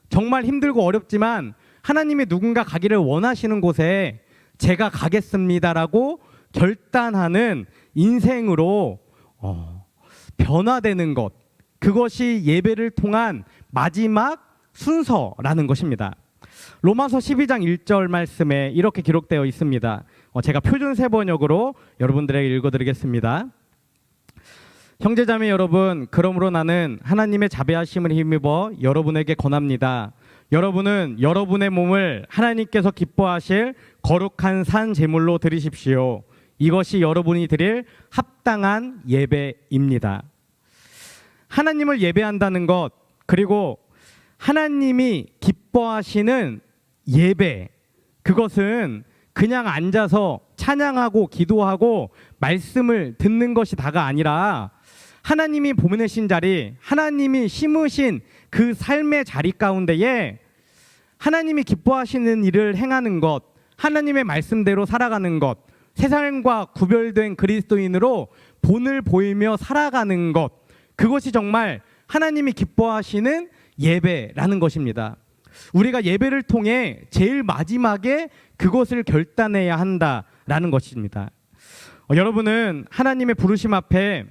정말 힘들고 어렵지만 하나님이 누군가 가기를 원하시는 곳에 제가 가겠습니다라고 결단하는 인생으로 변화되는 것, 그것이 예배를 통한 마지막 순서라는 것입니다. 로마서 12장 1절 말씀에 이렇게 기록되어 있습니다. 제가 표준세 번역으로 여러분들에게 읽어드리겠습니다. 형제자매 여러분, 그러므로 나는 하나님의 자비하심을 힘입어 여러분에게 권합니다. 여러분은 여러분의 몸을 하나님께서 기뻐하실 거룩한 산 제물로 드리십시오. 이것이 여러분이 드릴 합당한 예배입니다. 하나님을 예배한다는 것, 그리고 하나님이 기뻐하시는 예배, 그것은 그냥 앉아서 찬양하고 기도하고 말씀을 듣는 것이 다가 아니라 하나님이 보내신 자리, 하나님이 심으신 그 삶의 자리 가운데에 하나님이 기뻐하시는 일을 행하는 것, 하나님의 말씀대로 살아가는 것, 세상과 구별된 그리스도인으로 본을 보이며 살아가는 것, 그것이 정말 하나님이 기뻐하시는 예배라는 것입니다. 우리가 예배를 통해 제일 마지막에 그것을 결단해야 한다라는 것입니다. 여러분은 하나님의 부르심 앞에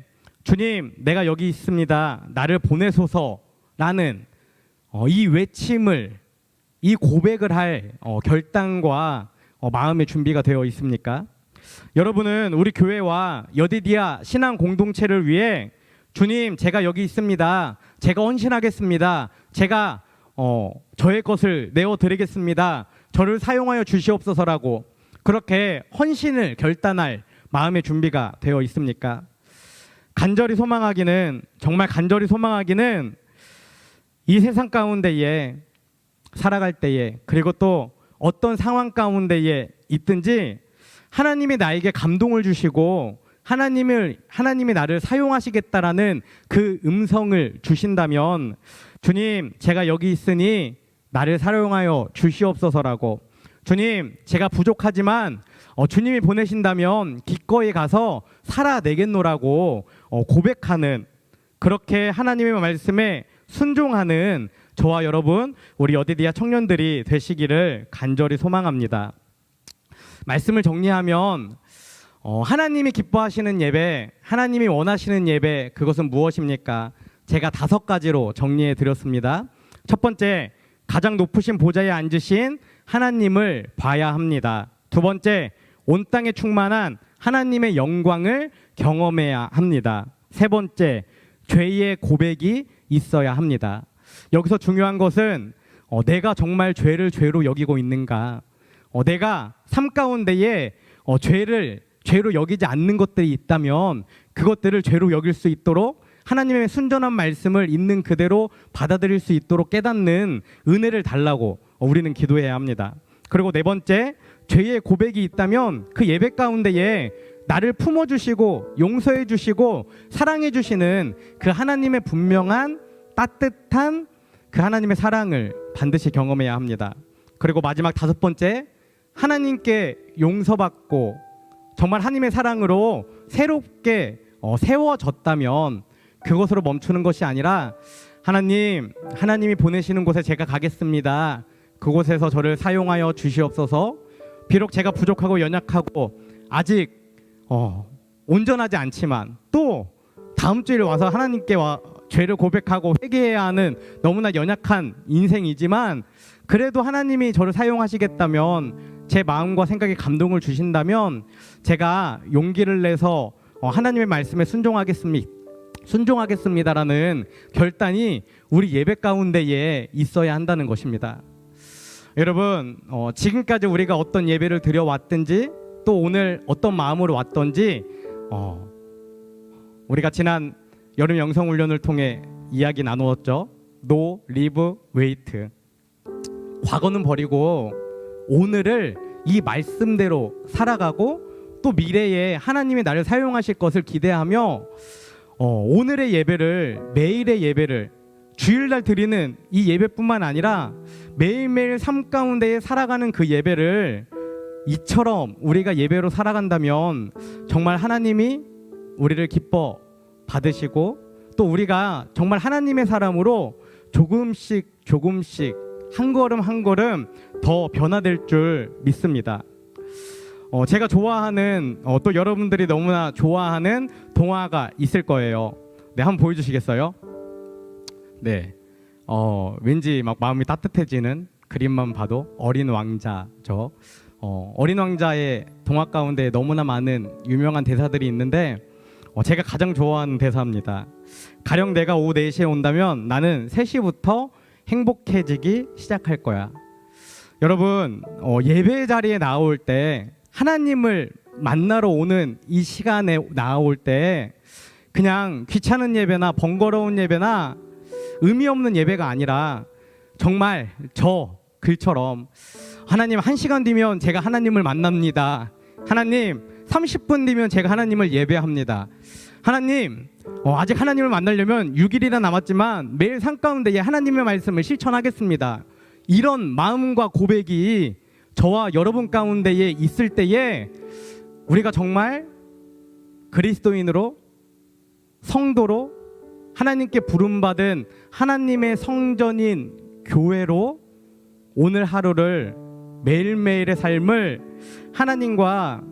주님, 내가 여기 있습니다. 나를 보내소서라는 이 외침을, 이 고백을 할 결단과 마음의 준비가 되어 있습니까? 여러분은 우리 교회와 여디디아 신앙 공동체를 위해 주님, 제가 여기 있습니다. 제가 헌신하겠습니다. 제가 저의 것을 내어드리겠습니다. 저를 사용하여 주시옵소서라고 그렇게 헌신을 결단할 마음의 준비가 되어 있습니까? 간절히 소망하기는, 정말 간절히 소망하기는 이 세상 가운데에 살아갈 때에, 그리고 또 어떤 상황 가운데에 있든지 하나님이 나에게 감동을 주시고 하나님이 나를 사용하시겠다라는 그 음성을 주신다면 주님, 제가 여기 있으니 나를 사용하여 주시옵소서라고, 주님, 제가 부족하지만 주님이 보내신다면 기꺼이 가서 살아내겠노라고 고백하는, 그렇게 하나님의 말씀에 순종하는 저와 여러분, 우리 여디디아 청년들이 되시기를 간절히 소망합니다. 말씀을 정리하면 하나님이 기뻐하시는 예배, 하나님이 원하시는 예배, 그것은 무엇입니까? 제가 5가지로 정리해 드렸습니다. 첫 번째, 가장 높으신 보좌에 앉으신 하나님을 봐야 합니다. 두 번째, 온 땅에 충만한 하나님의 영광을 경험해야 합니다. 세 번째, 죄의 고백이 있어야 합니다. 여기서 중요한 것은 내가 정말 죄를 죄로 여기고 있는가, 내가 삶 가운데에 죄로 여기지 않는 것들이 있다면 그것들을 죄로 여길 수 있도록 하나님의 순전한 말씀을 있는 그대로 받아들일 수 있도록 깨닫는 은혜를 달라고 우리는 기도해야 합니다. 그리고 네 번째, 죄의 고백이 있다면 그 예배 가운데에 나를 품어주시고 용서해주시고 사랑해주시는 그 하나님의 분명한 따뜻한 그 하나님의 사랑을 반드시 경험해야 합니다. 그리고 마지막 5번째, 하나님께 용서받고 정말 하나님의 사랑으로 새롭게 세워졌다면 그것으로 멈추는 것이 아니라 하나님이 보내시는 곳에 제가 가겠습니다. 그곳에서 저를 사용하여 주시옵소서. 비록 제가 부족하고 연약하고 아직 온전하지 않지만 또 다음 주일 와서 하나님께 죄를 고백하고 회개해야 하는 너무나 연약한 인생이지만 그래도 하나님이 저를 사용하시겠다면 제 마음과 생각에 감동을 주신다면 제가 용기를 내서 하나님의 말씀에 순종하겠습니다라는 결단이 우리 예배 가운데에 있어야 한다는 것입니다. 여러분, 지금까지 우리가 어떤 예배를 드려왔든지 또 오늘 어떤 마음으로 왔던지 우리가 지난 여름 영성훈련을 통해 이야기 나누었죠. No, live, wait. 과거는 버리고 오늘을 이 말씀대로 살아가고 또 미래에 하나님이 나를 사용하실 것을 기대하며 오늘의 예배를, 매일의 예배를, 주일날 드리는 이 예배뿐만 아니라 매일매일 삶 가운데에 살아가는 그 예배를 이처럼 우리가 예배로 살아간다면 정말 하나님이 우리를 기뻐 받으시고 또 우리가 정말 하나님의 사람으로 조금씩 한 걸음 한 걸음 더 변화될 줄 믿습니다. 제가 좋아하는 또 여러분들이 너무나 좋아하는 동화가 있을 거예요. 네, 한번 보여주시겠어요? 네, 왠지 막 마음이 따뜻해지는 그림만 봐도 어린 왕자죠. 어린 왕자의 동화 가운데 너무나 많은 유명한 대사들이 있는데 제가 가장 좋아하는 대사입니다. 가령 내가 오후 4시에 온다면 나는 3시부터 행복해지기 시작할 거야. 여러분, 예배 자리에 나올 때 하나님을 만나러 오는 이 시간에 나올 때 그냥 귀찮은 예배나 번거로운 예배나 의미 없는 예배가 아니라 정말 저 글처럼 하나님 1시간 뒤면 제가 하나님을 만납니다. 하나님 30분 뒤면 제가 하나님을 예배합니다. 하나님 아직 하나님을 만나려면 6일이나 남았지만 매일 삶 가운데에 하나님의 말씀을 실천하겠습니다. 이런 마음과 고백이 저와 여러분 가운데에 있을 때에 우리가 정말 그리스도인으로 성도로 하나님께 부름받은 하나님의 성전인 교회로 오늘 하루를 매일매일의 삶을 하나님과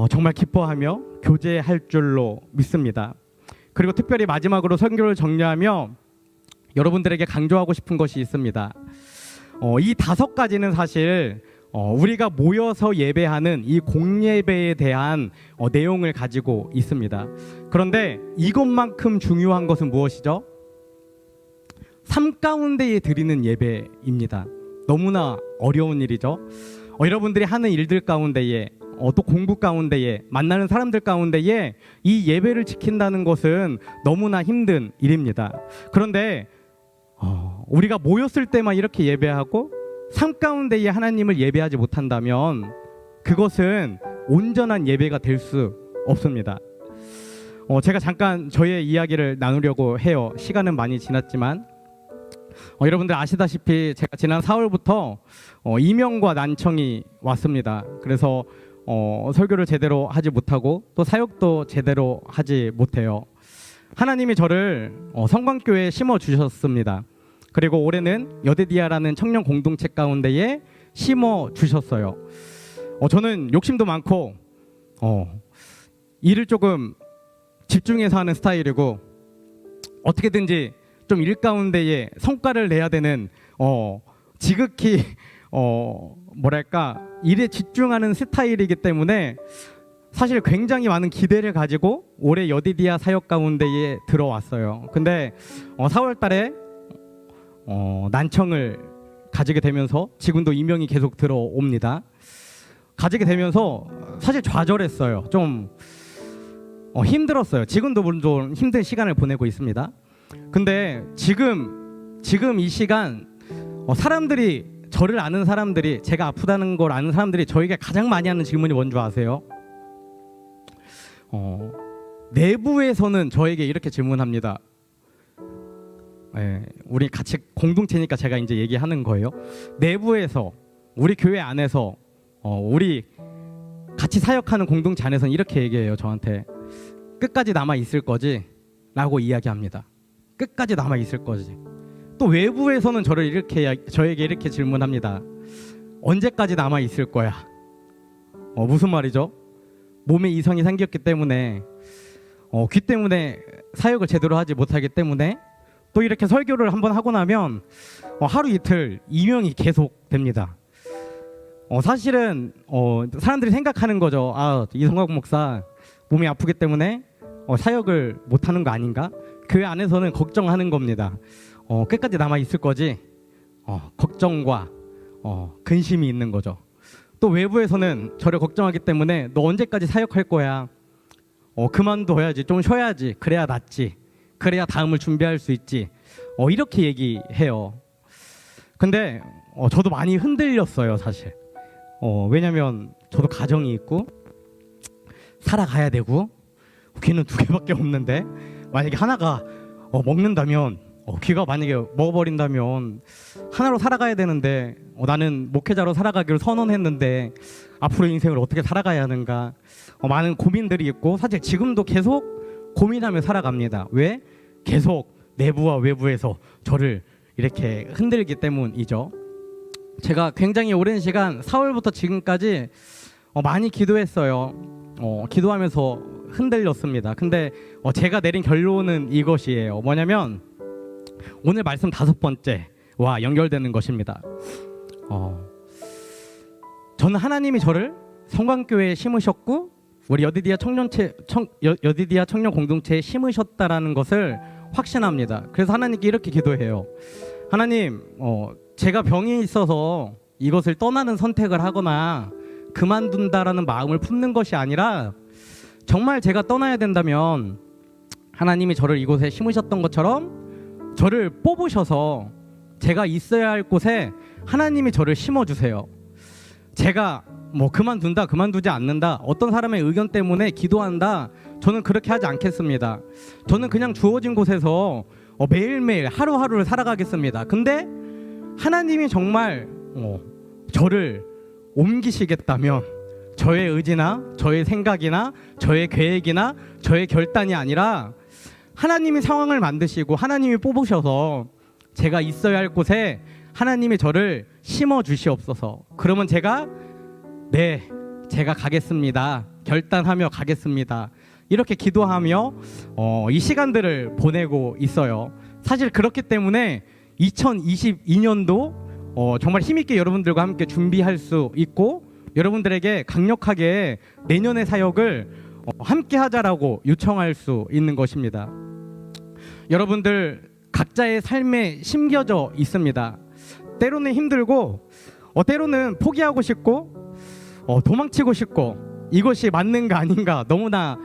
정말 기뻐하며 교제할 줄로 믿습니다. 그리고 특별히 마지막으로 설교를 정리하며 여러분들에게 강조하고 싶은 것이 있습니다. 이 5가지는 사실 우리가 모여서 예배하는 이 공예배에 대한 내용을 가지고 있습니다. 그런데 이것만큼 중요한 것은 무엇이죠? 삶 가운데에 드리는 예배입니다. 너무나 어려운 일이죠. 여러분들이 하는 일들 가운데에 또 공부 가운데에 만나는 사람들 가운데에 이 예배를 지킨다는 것은 너무나 힘든 일입니다. 그런데 우리가 모였을 때만 이렇게 예배하고 삶 가운데에 하나님을 예배하지 못한다면 그것은 온전한 예배가 될 수 없습니다. 제가 잠깐 저의 이야기를 나누려고 해요. 시간은 많이 지났지만 여러분들 아시다시피 제가 지난 4월부터 이명과 난청이 왔습니다. 그래서 설교를 제대로 하지 못하고 또 사역도 제대로 하지 못해요. 하나님이 저를 성광교회에 심어주셨습니다. 그리고 올해는 여대디아라는 청년 공동체 가운데에 심어주셨어요. 저는 욕심도 많고 일을 조금 집중해서 하는 스타일이고 어떻게든지 좀 일 가운데에 성과를 내야 되는 지극히 뭐랄까 일에 집중하는 스타일이기 때문에 사실 굉장히 많은 기대를 가지고 올해 여디디아 사역 가운데에 들어왔어요. 근데 4월 달에 난청을 가지게 되면서 지금도 이명이 계속 들어옵니다. 가지게 되면서 사실 좌절했어요. 좀 힘들었어요. 지금도 물론 좀 힘든 시간을 보내고 있습니다. 근데 지금 이 시간 사람들이 저를 아는 사람들이 제가 아프다는 걸 아는 사람들이 저에게 가장 많이 하는 질문이 뭔지 아세요? 내부에서는 저에게 이렇게 질문합니다. 우리 같이 공동체니까 제가 이제 얘기하는 거예요. 내부에서 우리 교회 안에서 우리 같이 사역하는 공동체 안에서는 이렇게 얘기해요. 저한테 끝까지 남아 있을 거지? 라고 이야기합니다. 끝까지 남아 있을 거지. 또 외부에서는 저에게 이렇게 질문합니다. 언제까지 남아 있을 거야? 무슨 말이죠? 몸에 이상이 생겼기 때문에 귀 때문에 사역을 제대로 하지 못하기 때문에 또 이렇게 설교를 한번 하고 나면 하루 이틀 이명이 계속 됩니다. 사실은 사람들이 생각하는 거죠. 이성학 목사 몸이 아프기 때문에 사역을 못하는 거 아닌가? 교회 안에서는 걱정하는 겁니다. 끝까지 남아 있을 거지? 걱정과 근심이 있는 거죠. 또 외부에서는 저를 걱정하기 때문에 너 언제까지 사역할 거야? 그만둬야지, 좀 쉬어야지, 그래야 낫지, 그래야 다음을 준비할 수 있지, 이렇게 얘기해요. 근데 저도 많이 흔들렸어요, 사실. 왜냐면 저도 가정이 있고 살아가야 되고 귀는 2개밖에 없는데 만약에 하나가 먹는다면 귀가 만약에 먹어버린다면 하나로 살아가야 되는데 나는 목회자로 살아가기를 선언했는데 앞으로 인생을 어떻게 살아가야 하는가 많은 고민들이 있고 사실 지금도 계속 고민하며 살아갑니다. 왜? 계속 내부와 외부에서 저를 이렇게 흔들기 때문이죠. 제가 굉장히 오랜 시간 4월부터 지금까지 많이 기도했어요. 기도하면서 흔들렸습니다. 근데 제가 내린 결론은 이것이에요. 뭐냐면 오늘 말씀 5번째와 연결되는 것입니다. 저는 하나님이 저를 성광교회에 심으셨고 우리 여디디아 청년 공동체에 심으셨다라는 것을 확신합니다. 그래서 하나님께 이렇게 기도해요. 하나님, 제가 병이 있어서 이것을 떠나는 선택을 하거나 그만둔다라는 마음을 품는 것이 아니라 정말 제가 떠나야 된다면 하나님이 저를 이곳에 심으셨던 것처럼 저를 뽑으셔서 제가 있어야 할 곳에 하나님이 저를 심어주세요. 제가 그만둔다, 그만두지 않는다, 어떤 사람의 의견 때문에 기도한다, 저는 그렇게 하지 않겠습니다. 저는 그냥 주어진 곳에서 매일매일 하루하루를 살아가겠습니다. 근데 하나님이 정말 저를 옮기시겠다면 저의 의지나 저의 생각이나 저의 계획이나 저의 결단이 아니라 하나님이 상황을 만드시고 하나님이 뽑으셔서 제가 있어야 할 곳에 하나님이 저를 심어 주시옵소서. 그러면 제가 가겠습니다. 결단하며 가겠습니다. 이렇게 기도하며 이 시간들을 보내고 있어요. 사실 그렇기 때문에 2022년도 정말 힘있게 여러분들과 함께 준비할 수 있고 여러분들에게 강력하게 내년의 사역을 함께 하자라고 요청할 수 있는 것입니다. 여러분들 각자의 삶에 심겨져 있습니다. 때로는 힘들고 때로는 포기하고 싶고 도망치고 싶고 이것이 맞는가 아닌가 너무나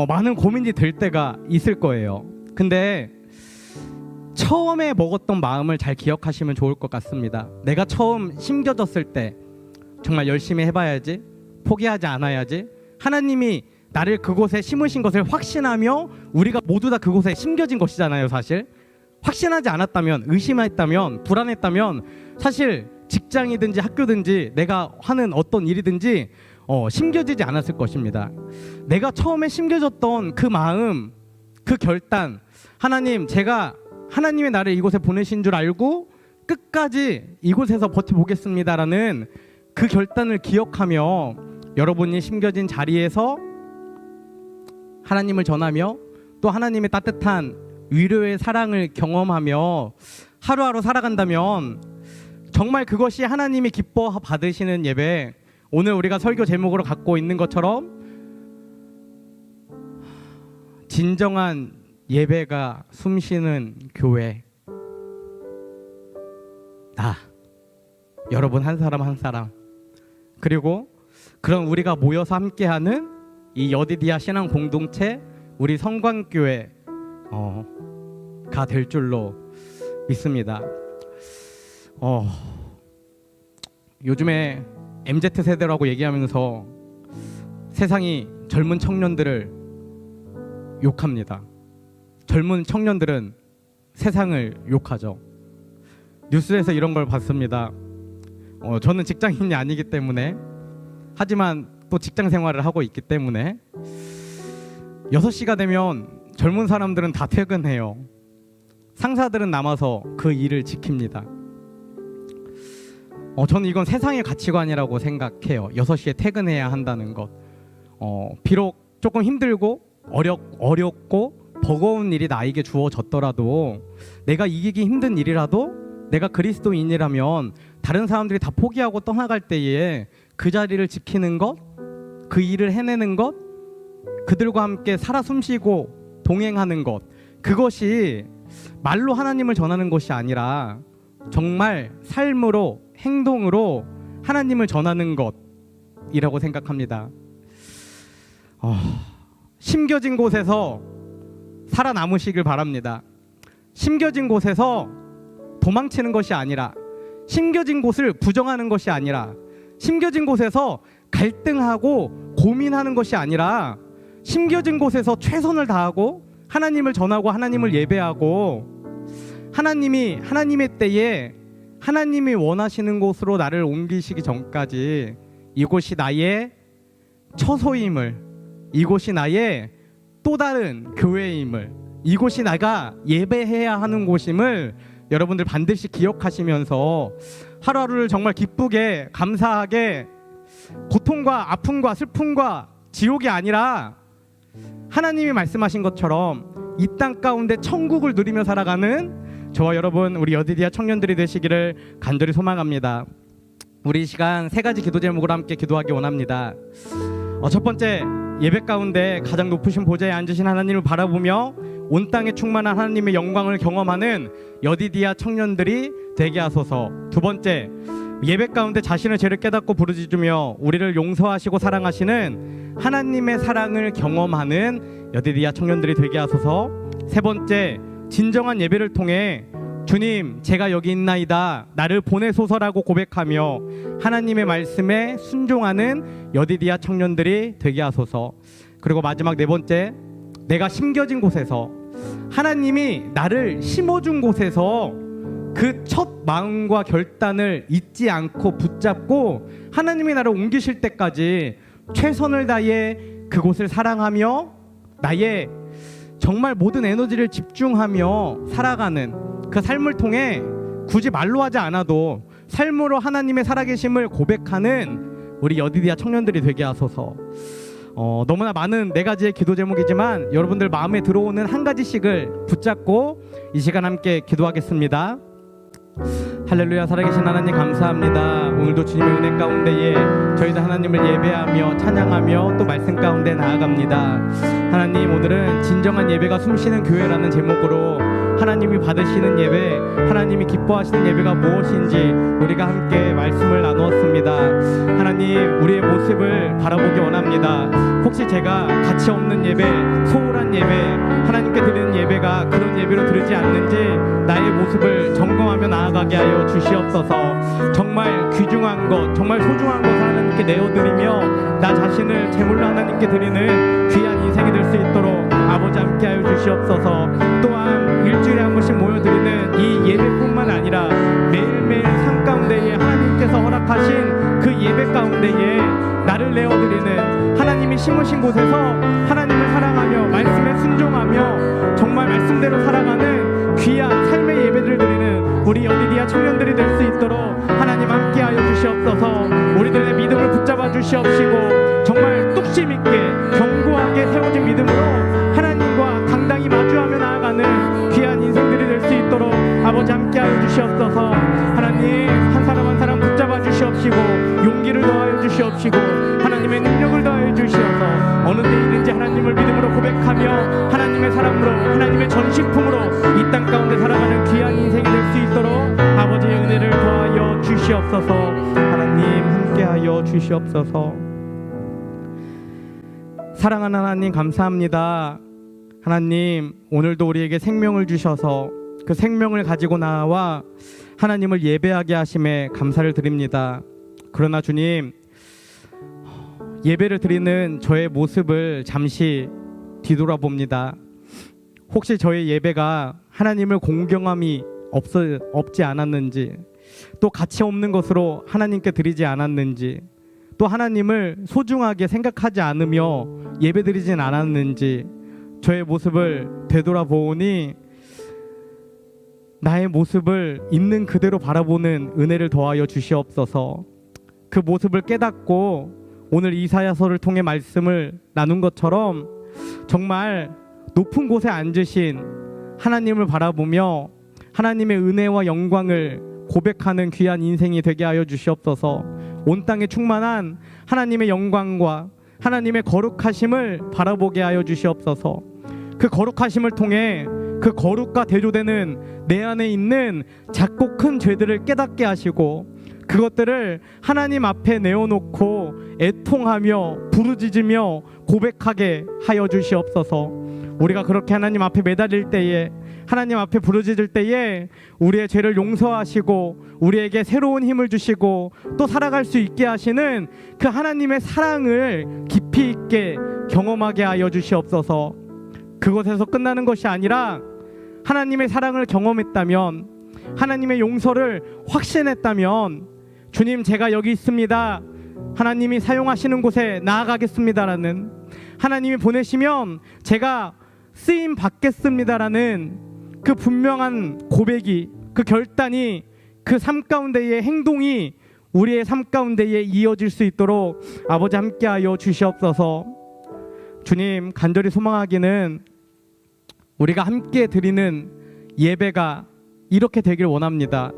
많은 고민이 될 때가 있을 거예요. 근데 처음에 먹었던 마음을 잘 기억하시면 좋을 것 같습니다. 내가 처음 심겨졌을 때 정말 열심히 해봐야지, 포기하지 않아야지, 하나님이 나를 그곳에 심으신 것을 확신하며 우리가 모두 다 그곳에 심겨진 것이잖아요. 사실 확신하지 않았다면, 의심했다면, 불안했다면 사실 직장이든지 학교든지 내가 하는 어떤 일이든지 심겨지지 않았을 것입니다. 내가 처음에 심겨졌던 그 마음, 그 결단, 하나님, 제가 하나님의 나를 이곳에 보내신 줄 알고 끝까지 이곳에서 버텨보겠습니다라는 그 결단을 기억하며 여러분이 심겨진 자리에서 하나님을 전하며 또 하나님의 따뜻한 위로의 사랑을 경험하며 하루하루 살아간다면 정말 그것이 하나님이 기뻐 받으시는 예배, 오늘 우리가 설교 제목으로 갖고 있는 것처럼 진정한 예배가 숨쉬는 교회, 나, 여러분 한 사람 한 사람, 그리고 그런 우리가 모여서 함께하는 이 여디디아 신앙 공동체, 우리 성광교회 가 될 줄로 믿습니다. 요즘에 MZ 세대라고 얘기하면서 세상이 젊은 청년들을 욕합니다. 젊은 청년들은 세상을 욕하죠. 뉴스에서 이런 걸 봤습니다. 저는 직장인이 아니기 때문에, 하지만 또 직장 생활을 하고 있기 때문에 6시가 되면 젊은 사람들은 다 퇴근해요. 상사들은 남아서 그 일을 지킵니다. 저는 이건 세상의 가치관이라고 생각해요. 6시에 퇴근해야 한다는 것. 비록 조금 힘들고 어렵고 버거운 일이 나에게 주어졌더라도, 내가 이기기 힘든 일이라도 내가 그리스도인이라면 다른 사람들이 다 포기하고 떠나갈 때에 그 자리를 지키는 것, 그 일을 해내는 것, 그들과 함께 살아 숨쉬고 동행하는 것, 그것이 말로 하나님을 전하는 것이 아니라 정말 삶으로, 행동으로 하나님을 전하는 것이라고 생각합니다. 심겨진 곳에서 살아남으시길 바랍니다. 심겨진 곳에서 도망치는 것이 아니라, 심겨진 곳을 부정하는 것이 아니라, 심겨진 곳에서 갈등하고 고민하는 것이 아니라, 심겨진 곳에서 최선을 다하고 하나님을 전하고 하나님을 예배하고, 하나님의 때에 하나님이 원하시는 곳으로 나를 옮기시기 전까지 이곳이 나의 처소임을, 이곳이 나의 또 다른 교회임을, 이곳이 내가 예배해야 하는 곳임을 여러분들 반드시 기억하시면서 하루하루를 정말 기쁘게, 감사하게, 고통과 아픔과 슬픔과 지옥이 아니라 하나님이 말씀하신 것처럼 이 땅 가운데 천국을 누리며 살아가는 저와 여러분, 우리 여디디아 청년들이 되시기를 간절히 소망합니다. 우리 이 시간 3가지 기도 제목으로 함께 기도하기 원합니다. 첫 번째, 예배 가운데 가장 높으신 보좌에 앉으신 하나님을 바라보며 온 땅에 충만한 하나님의 영광을 경험하는 여디디아 청년들이 되게 하소서. 두 번째, 예배 가운데 자신의 죄를 깨닫고 부르짖으며 우리를 용서하시고 사랑하시는 하나님의 사랑을 경험하는 여디디아 청년들이 되게 하소서. 세 번째, 진정한 예배를 통해 주님, 제가 여기 있나이다, 나를 보내소서라고 고백하며 하나님의 말씀에 순종하는 여디디아 청년들이 되게 하소서. 그리고 마지막 네 번째, 내가 심겨진 곳에서, 하나님이 나를 심어준 곳에서 그 첫 마음과 결단을 잊지 않고 붙잡고 하나님이 나를 옮기실 때까지 최선을 다해 그곳을 사랑하며 나의 정말 모든 에너지를 집중하며 살아가는 그 삶을 통해 굳이 말로 하지 않아도 삶으로 하나님의 살아계심을 고백하는 우리 여디디아 청년들이 되게 하소서. 너무나 많은 4가지의 기도 제목이지만 여러분들 마음에 들어오는 한 가지씩을 붙잡고 이 시간 함께 기도하겠습니다. 할렐루야. 살아계신 하나님 감사합니다. 오늘도 주님의 은혜 가운데에 저희도 하나님을 예배하며 찬양하며 또 말씀 가운데 나아갑니다. 하나님, 오늘은 진정한 예배가 숨쉬는 교회라는 제목으로 하나님이 받으시는 예배, 하나님이 기뻐하시는 예배가 무엇인지 우리가 함께 말씀을 나누었습니다. 하나님, 우리의 모습을 바라보기 원합니다. 혹시 제가 가치 없는 예배, 소홀한 예배, 하나님께 드리는 예배가 그런 예배로 드리지 않는지 나의 모습을 점검하며 나아가게 하여 주시옵소서. 정말 귀중한 것, 정말 소중한 것을 하나님께 내어드리며 나 자신을 제물로 하나님께 드리는 귀한 인생이 될 수 있도록 아버지 함께 하여 주시옵소서. 또한 일주일에 한 번씩 모여드리는 이 예배뿐만 아니라 매일매일 삶 가운데에 하나님께서 허락하신 그 예배 가운데에 나를 내어드리는, 하나님이 심으신 곳에서 하나님을 사랑하며 말씀에 순종하며 정말 말씀대로 살아가는 귀한 삶의 예배를 드리는 우리 여디디아 청년들이 될 수 있도록 하나님 함께하여 주시옵소서. 우리들의 믿음을 붙잡아 주시옵시고 정말 뚝심 있게 견고하게 세워진 믿음으로 하나님과 당당히 마주하며 나아가는 주시고 하나님의 능력을 더하여 주시어서 어느 때이든지 하나님을 믿음으로 고백하며 하나님의 사랑으로 하나님의 전신품으로 이 땅 가운데 살아가는 귀한 인생이 될 수 있도록 아버지의 은혜를 더하여 주시옵소서. 하나님 함께하여 주시옵소서. 사랑하는 하나님 감사합니다. 하나님 오늘도 우리에게 생명을 주셔서 그 생명을 가지고 나와 하나님을 예배하게 하심에 감사를 드립니다. 그러나 주님, 예배를 드리는 저의 모습을 잠시 뒤돌아봅니다. 혹시 저의 예배가 하나님을 공경함이 없지 않았는지, 또 가치 없는 것으로 하나님께 드리지 않았는지, 또 하나님을 소중하게 생각하지 않으며 예배 드리진 않았는지 저의 모습을 되돌아보니 나의 모습을 있는 그대로 바라보는 은혜를 더하여 주시옵소서. 그 모습을 깨닫고 오늘 이사야서를 통해 말씀을 나눈 것처럼 정말 높은 곳에 앉으신 하나님을 바라보며 하나님의 은혜와 영광을 고백하는 귀한 인생이 되게 하여 주시옵소서. 온 땅에 충만한 하나님의 영광과 하나님의 거룩하심을 바라보게 하여 주시옵소서. 그 거룩하심을 통해 그 거룩과 대조되는 내 안에 있는 작고 큰 죄들을 깨닫게 하시고 그것들을 하나님 앞에 내어놓고 애통하며 부르짖으며 고백하게 하여 주시옵소서. 우리가 그렇게 하나님 앞에 매달릴 때에, 하나님 앞에 부르짖을 때에 우리의 죄를 용서하시고 우리에게 새로운 힘을 주시고 또 살아갈 수 있게 하시는 그 하나님의 사랑을 깊이 있게 경험하게 하여 주시옵소서. 그것에서 끝나는 것이 아니라 하나님의 사랑을 경험했다면, 하나님의 용서를 확신했다면, 주님 제가 여기 있습니다, 하나님이 사용하시는 곳에 나아가겠습니다라는, 하나님이 보내시면 제가 쓰임 받겠습니다라는 그 분명한 고백이, 그 결단이, 그 삶 가운데의 행동이 우리의 삶 가운데에 이어질 수 있도록 아버지 함께하여 주시옵소서. 주님 간절히 소망하기는 우리가 함께 드리는 예배가 이렇게 되길 원합니다.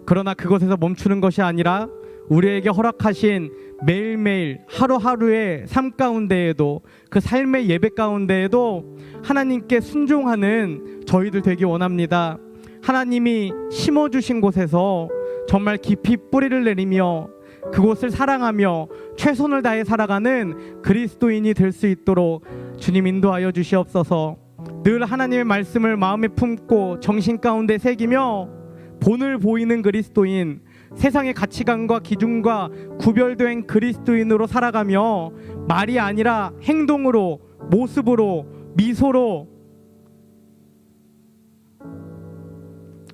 그러나 그것에서 멈추는 것이 아니라 우리에게 허락하신 매일매일 하루하루의 삶 가운데에도, 그 삶의 예배 가운데에도 하나님께 순종하는 저희들 되기 원합니다. 하나님이 심어주신 곳에서 정말 깊이 뿌리를 내리며 그곳을 사랑하며 최선을 다해 살아가는 그리스도인이 될 수 있도록 주님 인도하여 주시옵소서. 늘 하나님의 말씀을 마음에 품고 정신 가운데 새기며 본을 보이는 그리스도인, 세상의 가치관과 기준과 구별된 그리스도인으로 살아가며 말이 아니라 행동으로, 모습으로, 미소로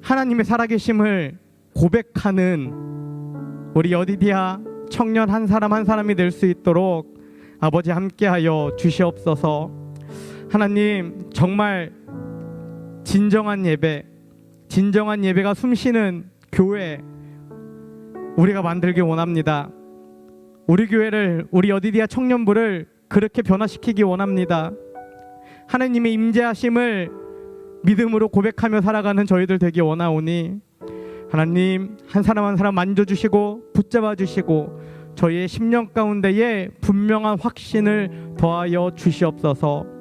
하나님의 살아계심을 고백하는 우리 여디디아 청년 한 사람 한 사람이 될 수 있도록 아버지 함께하여 주시옵소서. 하나님 정말 진정한 예배, 진정한 예배가 숨쉬는 교회 우리가 만들기 원합니다. 우리 교회를, 우리 여디디아 청년부를 그렇게 변화시키기 원합니다. 하나님의 임재하심을 믿음으로 고백하며 살아가는 저희들 되기 원하오니 하나님 한 사람 한 사람 만져주시고 붙잡아 주시고 저희의 심령 가운데에 분명한 확신을 더하여 주시옵소서.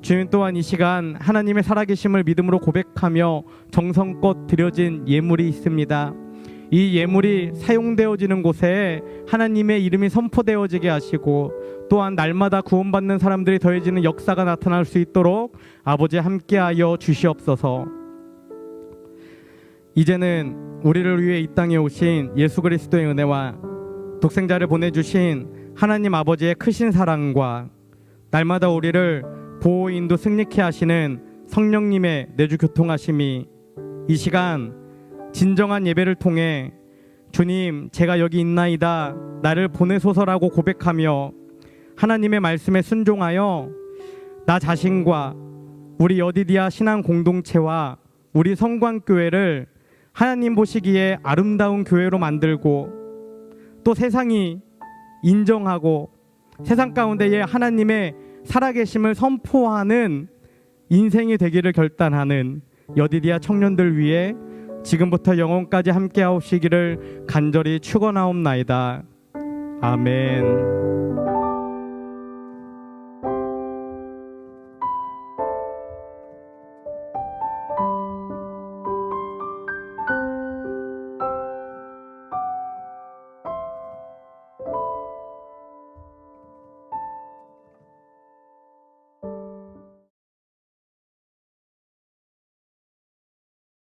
주님 또한 이 시간 하나님의 살아계심을 믿음으로 고백하며 정성껏 드려진 예물이 있습니다. 이 예물이 사용되어지는 곳에 하나님의 이름이 선포되어지게 하시고 또한 날마다 구원받는 사람들이 더해지는 역사가 나타날 수 있도록 아버지 함께하여 주시옵소서. 이제는 우리를 위해 이 땅에 오신 예수 그리스도의 은혜와 독생자를 보내주신 하나님 아버지의 크신 사랑과 날마다 우리를 보호 인도 승리케 하시는 성령님의 내주 교통하심이 이 시간 진정한 예배를 통해 주님 제가 여기 있나이다, 나를 보내소서라고 고백하며 하나님의 말씀에 순종하여 나 자신과 우리 여디디아 신앙 공동체와 우리 성광교회를 하나님 보시기에 아름다운 교회로 만들고 또 세상이 인정하고 세상 가운데에 하나님의 살아계심을 선포하는 인생이 되기를 결단하는 여디디아 청년들 위해 지금부터 영원까지 함께하시기를 간절히 축원하옵나이다. 아멘.